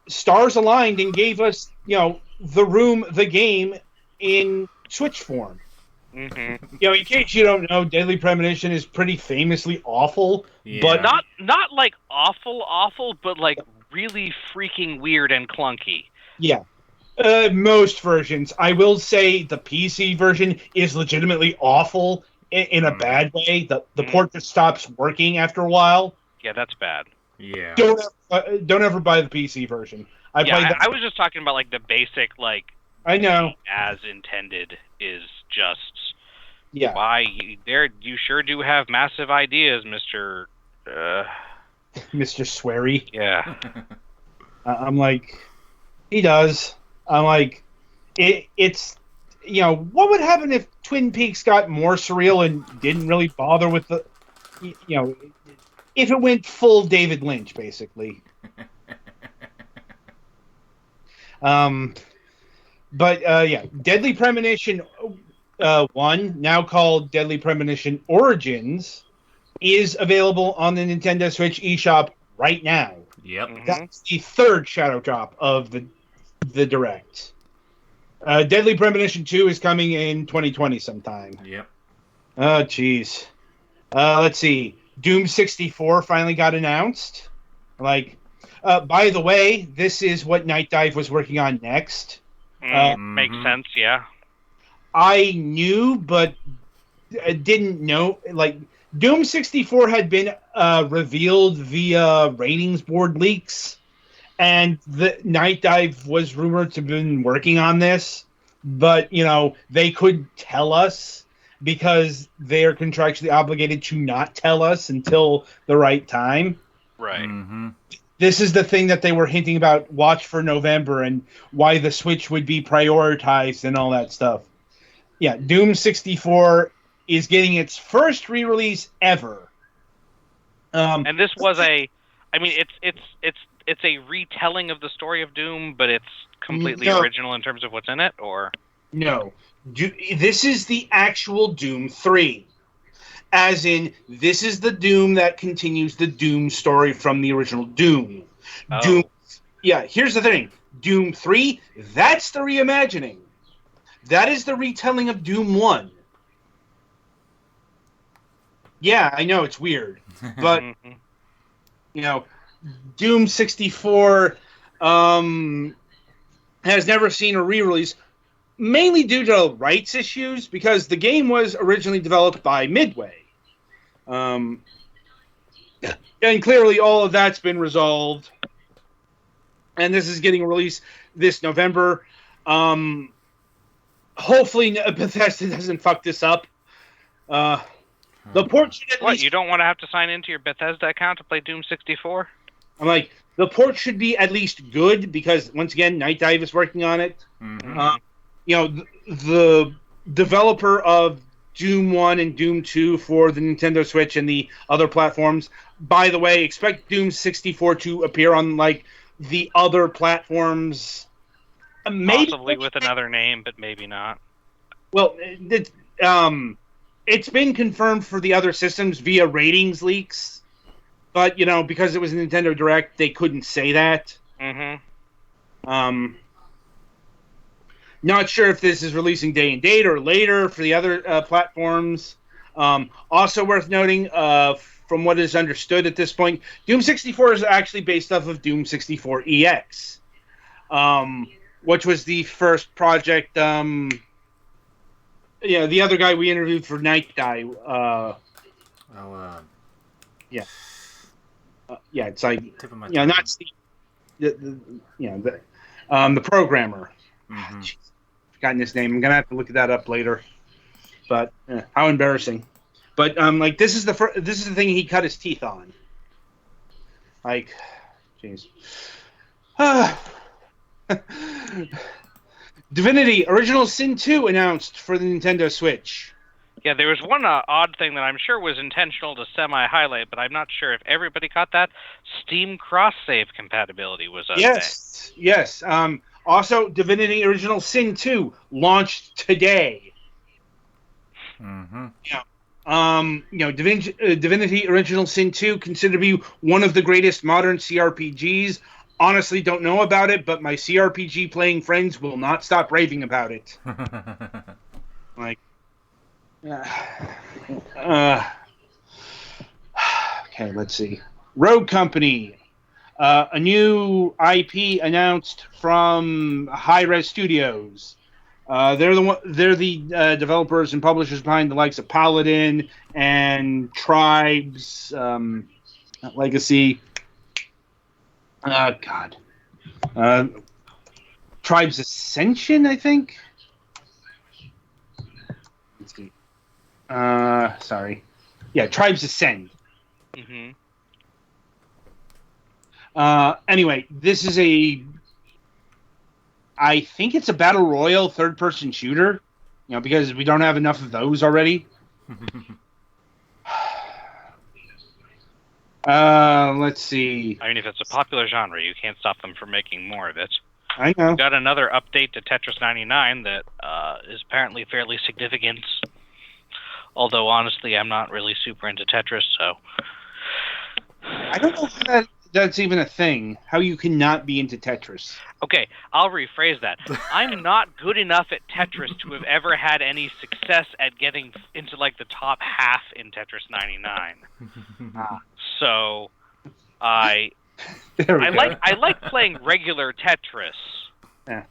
stars aligned and gave us, the game in Switch form. Mm-hmm. In case you don't know, Deadly Premonition is pretty famously awful, but not like awful, but really freaking weird and clunky. Yeah. Most versions. I will say the PC version is legitimately awful in a bad way. The port just stops working after a while. Yeah, that's bad. Yeah. Don't ever buy the PC version. I was just talking about the basic I know as intended is just why you sure do have massive ideas, Mr. Swery. Yeah. I'm like, he does. I'm like, it's what would happen if Twin Peaks got more surreal and didn't really bother with the if it went full David Lynch, basically. Deadly Premonition 1, now called Deadly Premonition Origins, is available on the Nintendo Switch eShop right now. Yep. That's the third shadow drop of the Direct. Deadly Premonition 2 is coming in 2020 sometime. Yep. Oh, jeez. Let's see. Doom 64 finally got announced. By the way, this is what Night Dive was working on next. Makes sense, yeah. I knew, but didn't know. Doom 64 had been revealed via ratings board leaks, and the Night Dive was rumored to have been working on this, but, they couldn't tell us because they are contractually obligated to not tell us until the right time. Right. Mm-hmm. This is the thing that they were hinting about, watch for November, and why the Switch would be prioritized and all that stuff. Yeah, Doom 64 is getting its first re-release ever. And this was it's a retelling of the story of Doom, but it's completely original in terms of what's in it, or? No. This is the actual Doom 3. As in, this is the Doom that continues the Doom story from the original Doom. Oh. Doom. Yeah, here's the thing. Doom 3, that's the reimagining. That is the retelling of Doom 1. Yeah, I know, it's weird. But, Doom 64 has never seen a re-release, mainly due to rights issues, because the game was originally developed by Midway. And clearly all of that's been resolved. And this is getting released this November. Hopefully Bethesda doesn't fuck this up. The port should at least... you don't want to have to sign into your Bethesda account to play Doom 64? I'm like, the port should be at least good, because, once again, Night Dive is working on it. The developer of Doom 1 and Doom 2 for the Nintendo Switch and the other platforms. By the way, expect Doom 64 to appear on, the other platforms. Possibly with another name, but maybe not. Well, it's been confirmed for the other systems via ratings leaks. But, because it was a Nintendo Direct, they couldn't say that. Not sure if this is releasing day and date or later for the other platforms. Also worth noting, from what is understood at this point, Doom 64 is actually based off of Doom 64 EX, which was the first project. The other guy we interviewed for Night Dive. Yeah. It's like, not Steve. The programmer. Forgotten his name. I'm gonna have to look that up later. But how embarrassing! But this is the thing he cut his teeth on. Jeez. Divinity Original Sin 2 announced for the Nintendo Switch. Yeah, there was one odd thing that I'm sure was intentional to semi-highlight, but I'm not sure if everybody caught that. Steam cross-save compatibility was a thing. Yes. Also, Divinity Original Sin 2 launched today. Divinity Original Sin 2 considered to be one of the greatest modern CRPGs. Honestly, don't know about it, but my CRPG playing friends will not stop raving about it. Okay, let's see. Rogue Company. A new IP announced from Hi-Res Studios. They're the developers and publishers behind the likes of Paladin and Tribes Legacy. Tribes Ascension, I think. Let's see. Sorry. Yeah, Tribes Ascend. Anyway, this is I think it's a battle royale third-person shooter, because we don't have enough of those already. Let's see. I mean, if it's a popular genre, you can't stop them from making more of it. I know. We got another update to Tetris 99 that is apparently fairly significant. Although, honestly, I'm not really super into Tetris, so... I don't know if that's even a thing. How you cannot be into Tetris. Okay, I'll rephrase that. I'm not good enough at Tetris to have ever had any success at getting into, the top half in Tetris 99. So, I like playing regular Tetris. Yeah.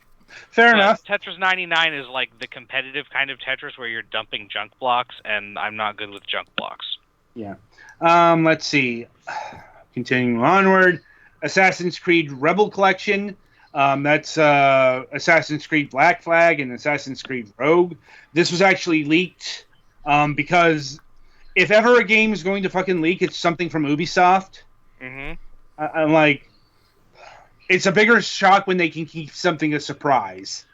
Fair enough. Tetris 99 is the competitive kind of Tetris where you're dumping junk blocks, and I'm not good with junk blocks. Yeah. Let's see. Continuing onward. Assassin's Creed Rebel Collection. That's Assassin's Creed Black Flag and Assassin's Creed Rogue. This was actually leaked because if ever a game is going to fucking leak, it's something from Ubisoft. I'm like... It's a bigger shock when they can keep something a surprise.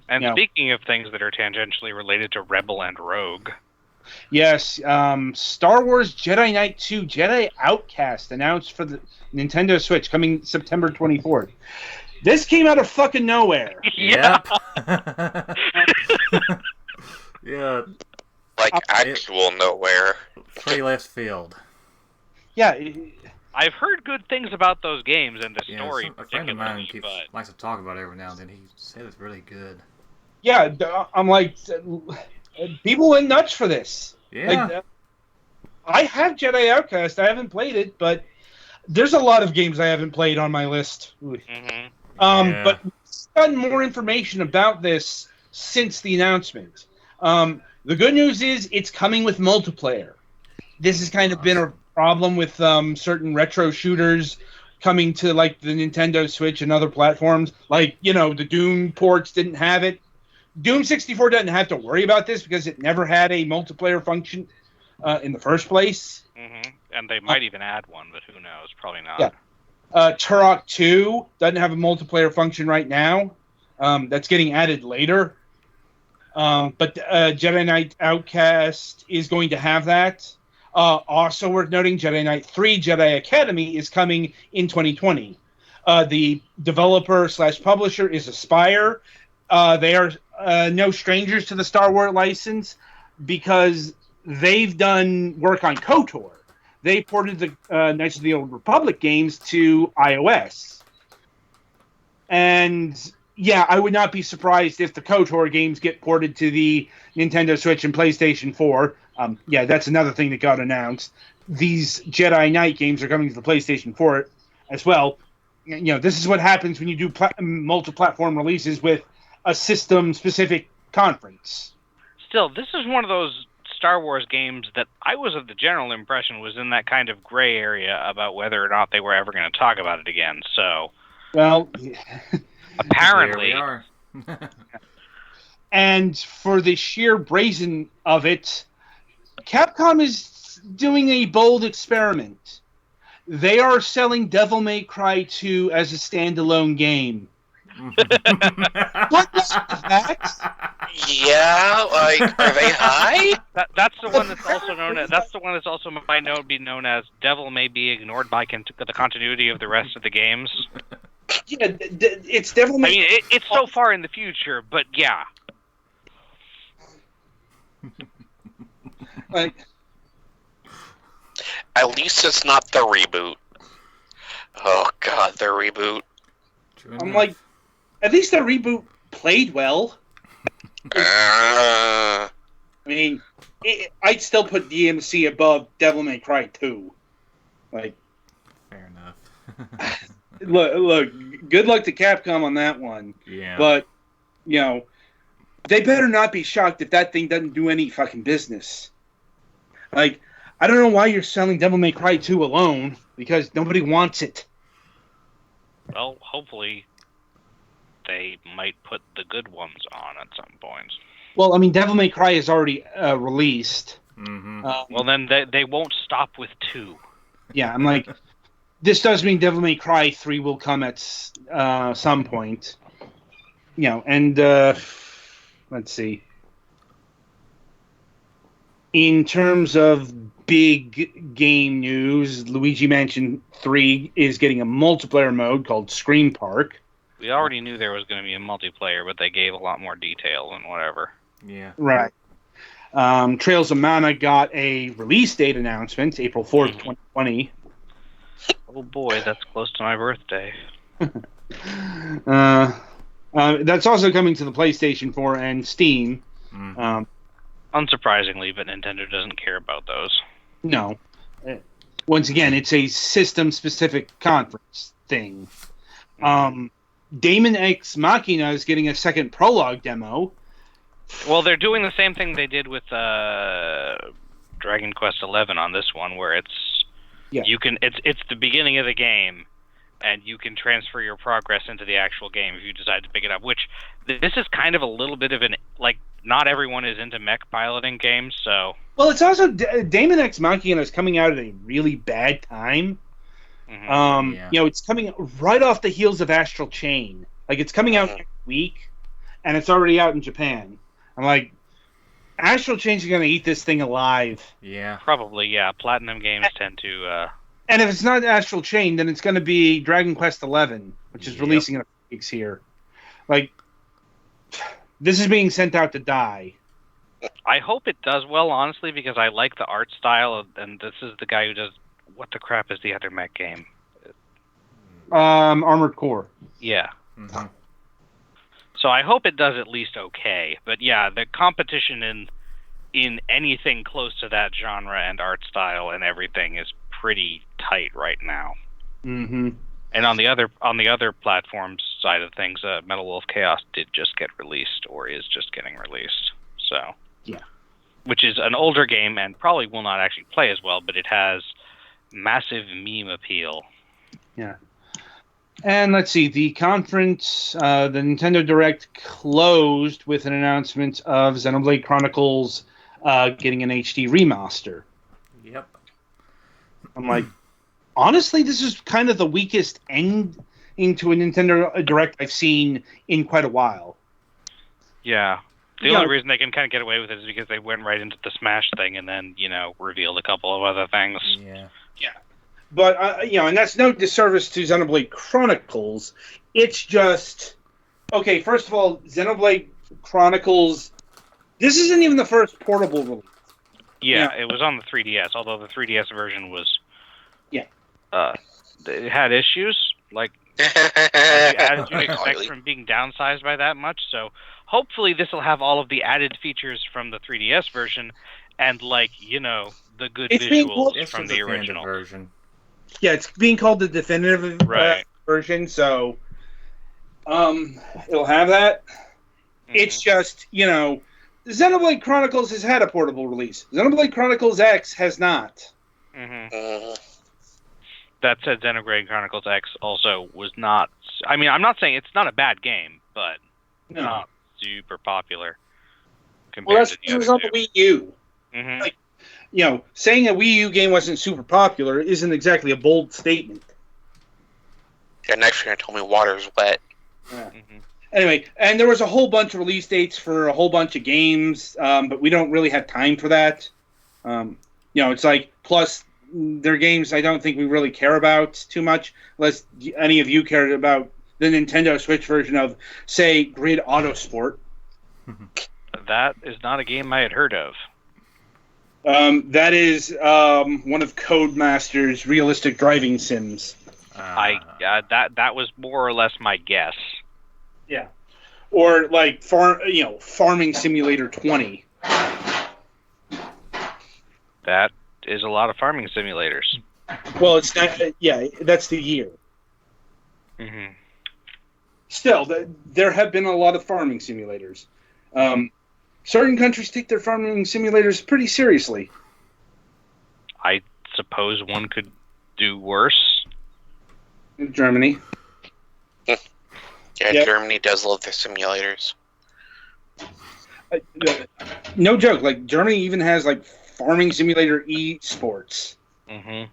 And speaking of things that are tangentially related to Rebel and Rogue. Yes, Star Wars Jedi Knight 2 Jedi Outcast announced for the Nintendo Switch coming September 24th. This came out of fucking nowhere. Yeah. Yeah, Like actual nowhere. pretty left field. Yeah, I've heard good things about those games and the Yeah, story a friend of mine particularly, but likes to talk about it every now and then. He said it's really good. yeah. I'm like, people went nuts for this. Yeah. Like, I have Jedi Outcast. I haven't played it, but there's a lot of games I haven't played on my list. Mhm. Yeah. But we've gotten more information about this since the announcement. The good news is it's coming with multiplayer. This has kind of been a problem with certain retro shooters coming to like the Nintendo Switch and other platforms. Like, the Doom ports didn't have it. Doom 64 doesn't have to worry about this because it never had a multiplayer function in the first place. Mhm. And they might even add one, but who knows? Probably not. Yeah. Turok 2 doesn't have a multiplayer function right now. That's getting added later. But Jedi Knight Outcast is going to have that. Also worth noting, Jedi Knight 3 Jedi Academy is coming in 2020. The developer/publisher is Aspire. They are no strangers to the Star Wars license because they've done work on KOTOR. They ported the Knights of the Old Republic games to iOS. And yeah, I would not be surprised if the KOTOR games get ported to the Nintendo Switch and PlayStation 4. Yeah, that's another thing that got announced. These Jedi Knight games are coming to the PlayStation 4 as well. This is what happens when you do multi-platform releases with a system-specific conference. Still, this is one of those Star Wars games that I was of the general impression was in that kind of gray area about whether or not they were ever going to talk about it again. So, well, apparently, There we are. And for the sheer brazen of it, Capcom is doing a bold experiment. They are selling Devil May Cry 2 as a standalone game. What is that? Yeah, like, are they high? that's the one that's also known as. That's the one that's also might be known as Devil May Be Ignored by the continuity of the rest of the games. Yeah, it's Devil May. I mean, it's so far in the future, but yeah. Like, At least it's not the reboot. Oh god, the reboot. I'm like, at least the reboot played well. I mean, I'd still put DMC above Devil May Cry 2. Like, fair enough. look, good luck to Capcom on that one. Yeah. But, they better not be shocked if that thing doesn't do any fucking business. Like, I don't know why you're selling Devil May Cry 2 alone, because nobody wants it. Well, hopefully they might put the good ones on at some point. Well, I mean, Devil May Cry is already released. Mm-hmm. Well, then they won't stop with 2. Yeah, I'm like, this does mean Devil May Cry 3 will come at some point. And let's see. In terms of big game news, Luigi Mansion 3 is getting a multiplayer mode called Scream Park. We already knew there was going to be a multiplayer, but they gave a lot more detail and whatever. Yeah. Right. Trails of Mana got a release date announcement, April 4th, 2020. Oh boy, that's close to my birthday. That's also coming to the PlayStation 4 and Steam. Mm-hmm. Unsurprisingly, but Nintendo doesn't care about those. No. Once again, it's a system-specific conference thing. Daemon X Machina is getting a second prologue demo. Well, they're doing the same thing they did with Dragon Quest XI on this one, where it's the beginning of the game, and you can transfer your progress into the actual game if you decide to pick it up. Which this is kind of a little bit of not everyone is into mech piloting games, so. Well, it's also Daemon X Machina is coming out at a really bad time. Mm-hmm. It's coming right off the heels of Astral Chain. Like, it's coming out next week, and it's already out in Japan. I'm like, Astral Chain's going to eat this thing alive. Yeah. Probably, yeah. Platinum games tend to. And if it's not Astral Chain, then it's going to be Dragon Quest XI, which is releasing in a few weeks here. Like, this is being sent out to die. I hope it does well, honestly, because I like the art style, and this is the guy who does. What the crap is the other mech game? Armored Core. Yeah. Mm-hmm. So I hope it does at least okay. But yeah, the competition in anything close to that genre and art style and everything is pretty tight right now. Mm-hmm. And on the other platforms side of things, Metal Wolf Chaos did just get released, or is just getting released. So yeah, which is an older game and probably will not actually play as well, but it has massive meme appeal. Yeah. And let's see, the conference, the Nintendo Direct closed with an announcement of Xenoblade Chronicles getting an HD remaster. Yep. I'm like, honestly, this is kind of the weakest ending to a Nintendo Direct I've seen in quite a while. Yeah. The only reason they can kind of get away with it is because they went right into the Smash thing and then, revealed a couple of other things. Yeah. Yeah. But, and that's no disservice to Xenoblade Chronicles. It's just, okay, first of all, Xenoblade Chronicles, this isn't even the first portable release. Yeah, it was on the 3DS, although the 3DS version was... Yeah. It had issues, as you'd expect from being downsized by that much, so hopefully this will have all of the added features from the 3DS version and, the good visuals from the original version. Yeah, it's being called the definitive version, so it'll have that. Mm-hmm. It's just, Xenoblade Chronicles has had a portable release. Xenoblade Chronicles X has not. Mm-hmm. That said, Xenoblade Chronicles X also was not... I mean, I'm not saying it's not a bad game, but not super popular compared to the other two. On the Wii U. Mm-hmm. Saying a Wii U game wasn't super popular isn't exactly a bold statement. Yeah, next year told me water's wet. Yeah. Mm-hmm. Anyway, and there was a whole bunch of release dates for a whole bunch of games, but we don't really have time for that. It's like, plus, they're games I don't think we really care about too much, unless any of you cared about the Nintendo Switch version of, say, Grid Autosport. That is not a game I had heard of. That is one of Codemaster's realistic driving sims. That was more or less my guess. Yeah, or like Farming Simulator 20. That is a lot of farming simulators. Well, it's not. Yeah, that's the year. Mm-hmm. Still, there have been a lot of farming simulators. Certain countries take their farming simulators pretty seriously. I suppose one could do worse. Germany. Yeah, Germany does love their simulators. No joke. Like, Germany even has, Farming Simulator esports. Mm-hmm.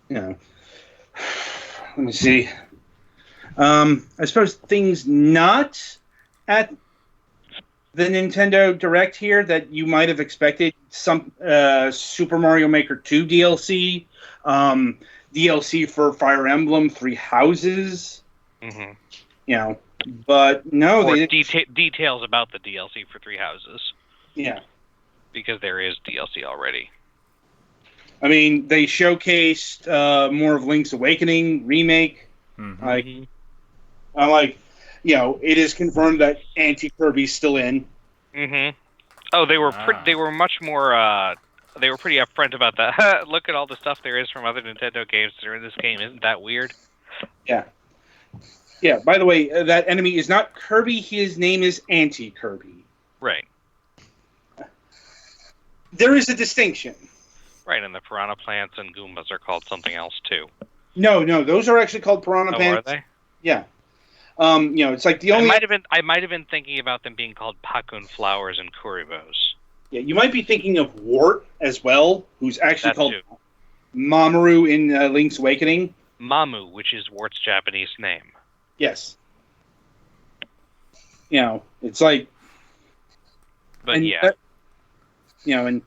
Yeah. Let me see. I suppose things not at the Nintendo Direct here that you might have expected. Some Super Mario Maker 2 DLC. DLC for Fire Emblem 3 Houses. Mm-hmm. But no, or details about the DLC for 3 Houses. Yeah. Because there is DLC already. I mean, they showcased more of Link's Awakening remake. Mm-hmm. It is confirmed that Anti-Kirby's still in. Mm-hmm. Oh, they were much more. They were pretty upfront about that. Look at all the stuff there is from other Nintendo games that are in this game. Isn't that weird? Yeah. Yeah, by the way, that enemy is not Kirby. His name is Anti-Kirby. Right. There is a distinction. Right, and the Piranha Plants and Goombas are called something else, too. No, those are actually called Piranha Plants. Are they? Yeah. It's like the only... I might have been thinking about them being called Pakun Flowers and Kuribos. Yeah, you might be thinking of Wart as well, who's actually called too. Mamoru in Link's Awakening. Mamu, which is Wart's Japanese name. Yes. It's like... But yeah. And...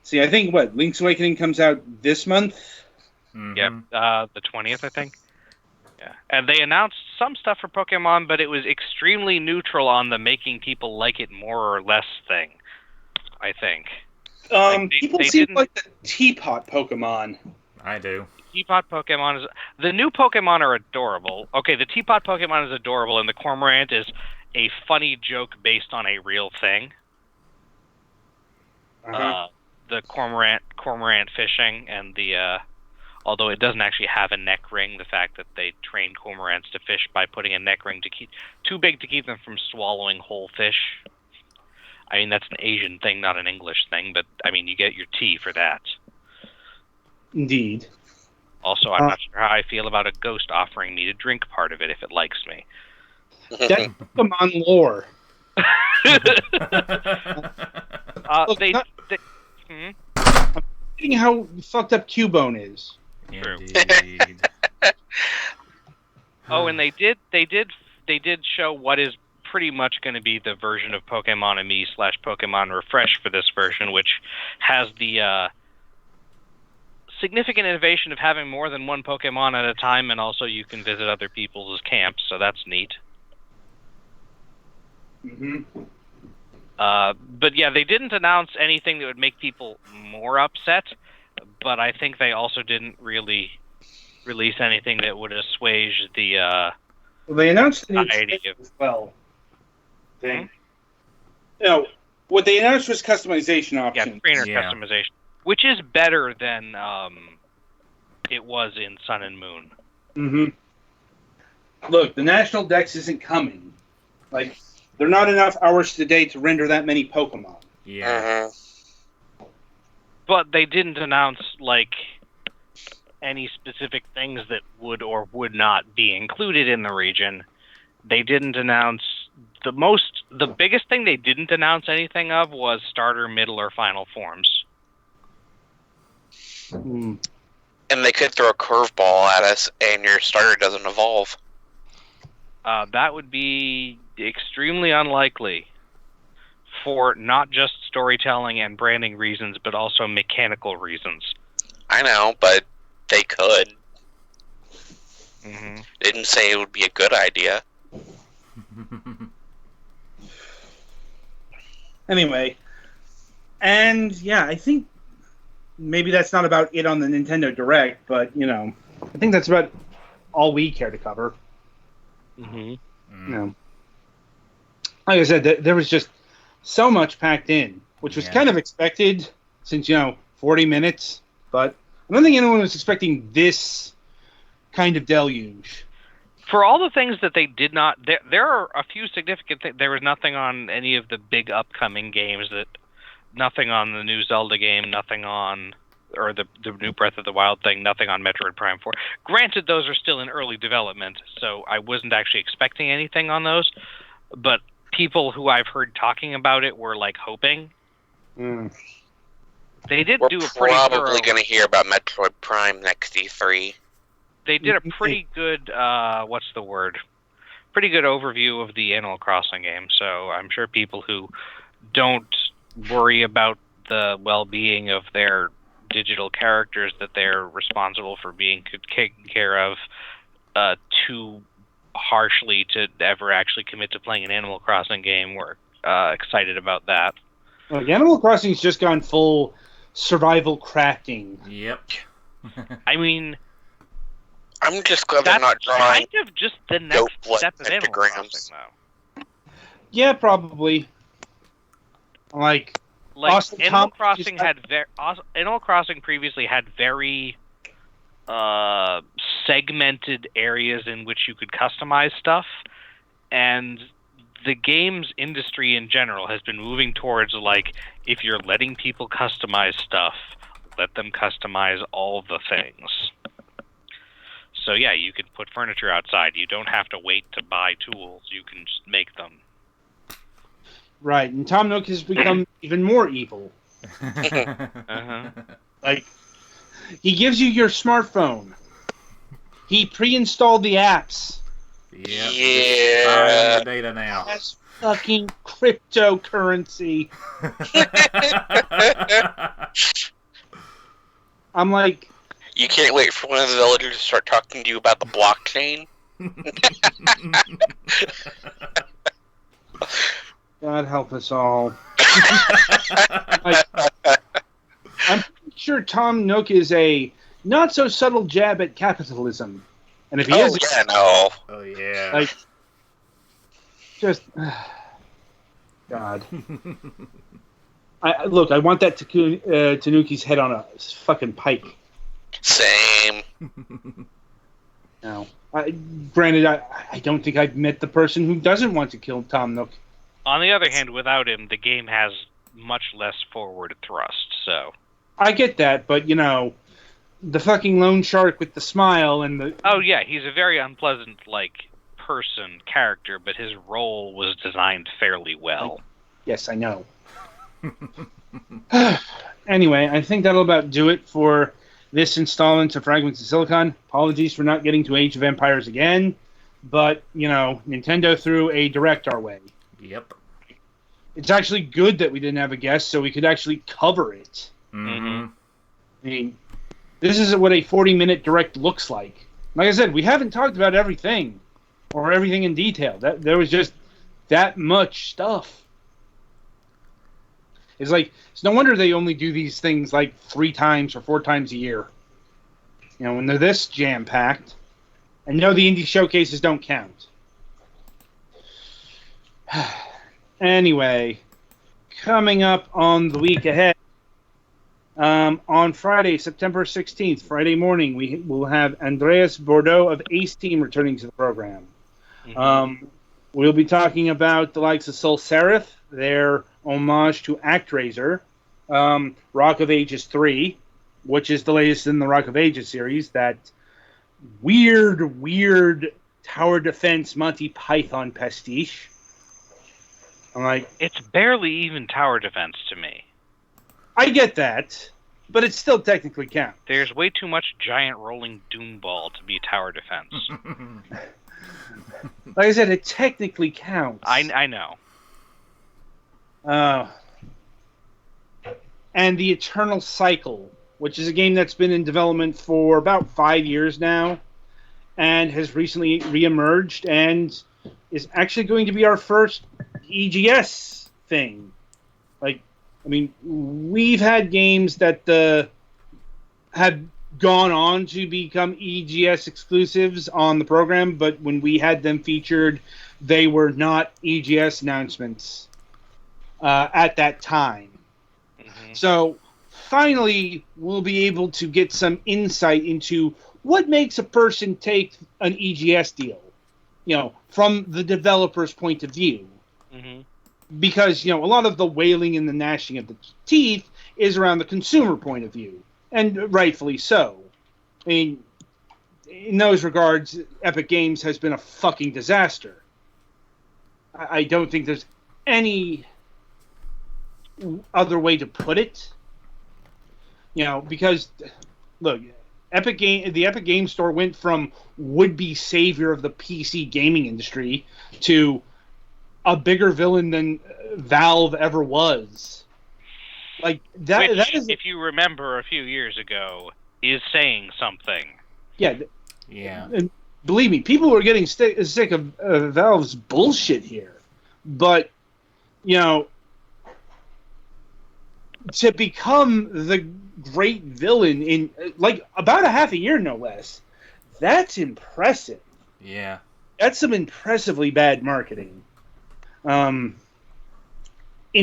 See, I think, Link's Awakening comes out this month? Mm-hmm. Yep, the 20th, I think. Yeah, and they announced some stuff for Pokemon, but it was extremely neutral on the making people like it more or less thing, I think. People they seem didn't- like the teapot Pokemon. I do. Teapot Pokemon is... The new Pokemon are adorable. Okay, the Teapot Pokemon is adorable, and the Cormorant is a funny joke based on a real thing. The cormorant fishing, and the... although it doesn't actually have a neck ring, the fact that they train cormorants to fish by putting a neck ring too big to keep them from swallowing whole fish. I mean, that's an Asian thing, not an English thing, but, I mean, you get your tea for that. Indeed. Also, I'm not sure how I feel about a ghost offering me to drink part of it if it likes me. That's Pokemon lore. Look, seeing how fucked up Cubone is. Indeed. Oh, and they did show what is pretty much going to be the version of Pokemon Ami / Pokemon Refresh for this version, which has the significant innovation of having more than one Pokemon at a time, and also you can visit other people's camps, so that's neat. But yeah, they didn't announce anything that would make people more upset, but I think they also didn't really release anything that would assuage the Well, they announced the idea as well. Thing. You know, what they announced was customization options. trainer customization, which is better than it was in Sun and Moon. Look, the National Dex isn't coming. Like, there are not enough hours today to render that many Pokemon. Yeah. But they didn't announce, like, any specific things that would or would not be included in the region. They didn't announce... The biggest thing they didn't announce anything of was starter, middle, or final forms. And they could throw a curveball at us, and your starter doesn't evolve. That would be extremely unlikely for not just storytelling and branding reasons, but also mechanical reasons. I know, but they could. Mm-hmm. Didn't say it would be a good idea. Anyway, and yeah, I think maybe that's not about it on the Nintendo Direct, but, you know, I think that's about all we care to cover. You know, like I said, there was just so much packed in, which was kind of expected since, 40 minutes, but I don't think anyone was expecting this kind of deluge. For all the things that they did not... There are a few significant things. There was nothing on any of the big upcoming games. Nothing on the new Zelda game, nothing on... Or the new Breath of the Wild thing, nothing on Metroid Prime 4. Granted, those are still in early development, so I wasn't actually expecting anything on those. But people who I've heard talking about it were, like, hoping. They did do a pretty We're thorough... probably going to hear about Metroid Prime next E3. They did a pretty good, what's the word? Pretty good overview of the Animal Crossing game, so I'm sure people who don't worry about the well-being of their digital characters that they're responsible for being taken care of too harshly to ever actually commit to playing an Animal Crossing game were excited about that. Look, Animal Crossing's just gone full survival crafting. Yep. I mean... I'm just glad they're not drawing kind of just the next dope step of Animal pentagrams. Crossing, though. Yeah, probably. Like Austin Animal Thomas Crossing Animal Crossing previously had very segmented areas in which you could customize stuff, and the games industry in general has been moving towards, like, if you're letting people customize stuff, let them customize all the things. So yeah, you can put furniture outside. You don't have to wait to buy tools. You can just make them. Right, and Tom Nook has become even more evil. Like, he gives you your smartphone. He pre-installed the apps. Yep. Yeah. The data now. That's fucking cryptocurrency. I'm like, You can't wait for one of the villagers to start talking to you about the blockchain. God help us all. I'm pretty sure Tom Nook is a not so subtle jab at capitalism, and if he is, yeah, no. Oh yeah. like, just God. Look. I want that Tanuki's head on a fucking pike. Same. Now, granted, I don't think I've met the person who doesn't want to kill Tom Nook. On the other hand, without him, the game has much less forward thrust, so... I get that, but, the fucking loan shark with the smile and the... Oh, yeah, he's a very unpleasant, character, but his role was designed fairly well. Yes, I know. Anyway, I think that'll about do it for this installment of Fragments of Silicon. Apologies for not getting to Age of Empires again, but, Nintendo threw a Direct our way. Yep. It's actually good that we didn't have a guest, so we could actually cover it. Mm-hmm. I mean, this is what a 40-minute Direct looks like. Like I said, we haven't talked about everything, or everything in detail. There was just that much stuff. It's no wonder they only do these things 3 times or 4 times a year. When they're this jam-packed. And no, the indie showcases don't count. Anyway, coming up on the week ahead, on Friday, September 16th, Friday morning, we will have Andreas Bordeaux of Ace Team returning to the program. Mm-hmm. We'll be talking about the likes of Soul Seraph, their homage to ActRaiser, Rock of Ages 3, which is the latest in the Rock of Ages series, that weird tower defense Monty Python pastiche. It's barely even tower defense to me. I get that, but it still technically counts. There's way too much giant rolling doom ball to be tower defense. Like I said, it technically counts. I know. And the Eternal Cycle, which is a game that's been in development for about 5 years now, and has recently reemerged, and is actually going to be our first EGS thing. We've had games that have gone on to become EGS exclusives on the program, but when we had them featured, they were not EGS announcements at that time. Mm-hmm. So finally, we'll be able to get some insight into what makes a person take an EGS deal, from the developer's point of view. Mm-hmm. Because, a lot of the wailing and the gnashing of the teeth is around the consumer point of view. And rightfully so. I mean, in those regards, Epic Games has been a fucking disaster. I don't think there's any other way to put it. Because, look, the Epic Games Store went from would-be savior of the PC gaming industry to a bigger villain than Valve ever was. Which, that is, if you remember a few years ago, is saying something. Yeah. Yeah. And believe me, people are getting sick of Valve's bullshit here. But, to become the great villain in, about a half a year, no less, that's impressive. Yeah. That's some impressively bad marketing. In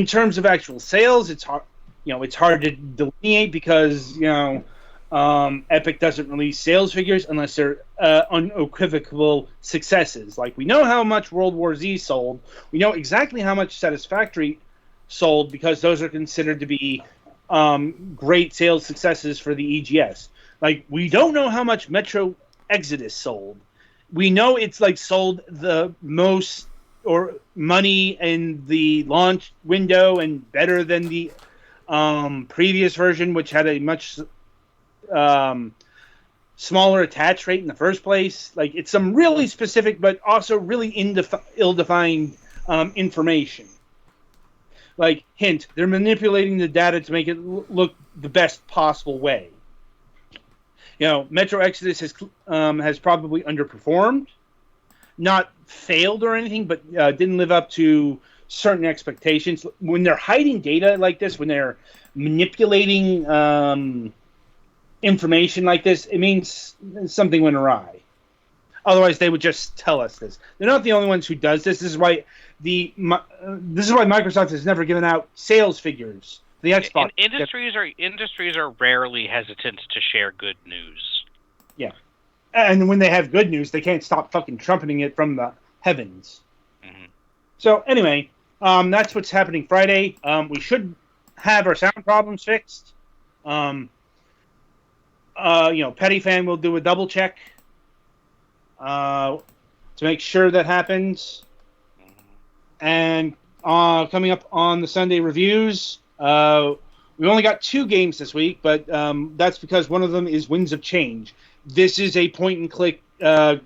terms of actual sales, it's hard. It's hard to delineate because Epic doesn't release sales figures unless they're unequivocal successes. We know how much World War Z sold. We know exactly how much Satisfactory sold because those are considered to be great sales successes for the EGS. We don't know how much Metro Exodus sold. We know it's sold the most or money in the launch window and better than the previous version, which had a much smaller attach rate in the first place. It's some really specific but also really ill-defined information. Hint, they're manipulating the data to make it look the best possible way. Metro Exodus has probably underperformed, not failed or anything, but didn't live up to certain expectations. When they're hiding data like this, when they're manipulating information like this, it means something went awry. Otherwise, they would just tell us this. They're not the only ones who does this. This is why Microsoft has never given out sales figures. The Xbox industries are rarely hesitant to share good news. Yeah, and when they have good news, they can't stop fucking trumpeting it from the heavens. Mm-hmm. So anyway, that's what's happening Friday. We should have our sound problems fixed. Petty Fan will do a double check to make sure that happens. And coming up on the Sunday reviews, we only got 2 games this week, but that's because one of them is Winds of Change. This is a point-and-click visual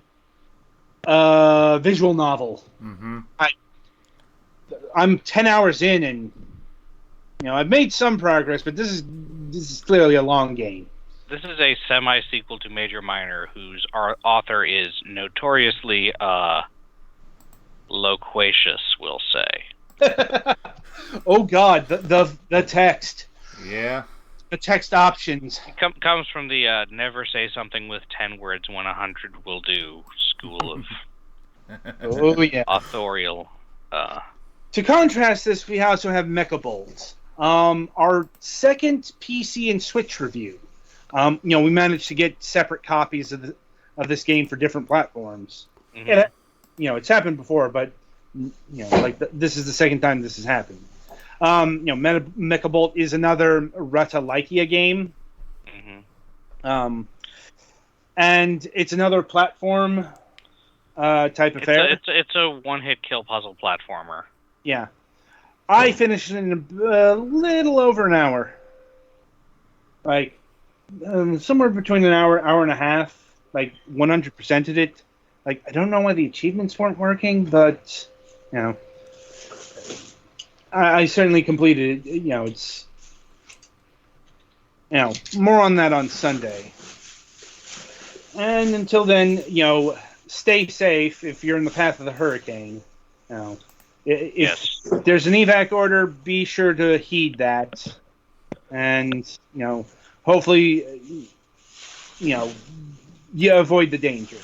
novel. Mm-hmm. I'm 10 hours in, and I've made some progress, but this is clearly a long game. This is a semi-sequel to Major Minor, whose author is notoriously loquacious, we'll say. Oh God, the text. Yeah. The text options. It comes from the never say something with 10 words when 100 will do school of Oh yeah. authorial. To contrast this, we also have Mechabolt. Our second PC and Switch review. We managed to get separate copies of this game for different platforms. Mm-hmm. And it's happened before, but this is the second time this has happened. Mechabolt is another Rata-Lykia game. Mm-hmm. And it's another platform type affair. It's a one-hit kill puzzle platformer. Yeah. I finished it in a little over an hour. Like, somewhere between an hour and a half. Like, 100%ed it. Like, I don't know why the achievements weren't working, but, I certainly completed it. It's, more on that on Sunday. And until then, stay safe if you're in the path of the hurricane. If there's an evac order, be sure to heed that. And, hopefully, you avoid the danger.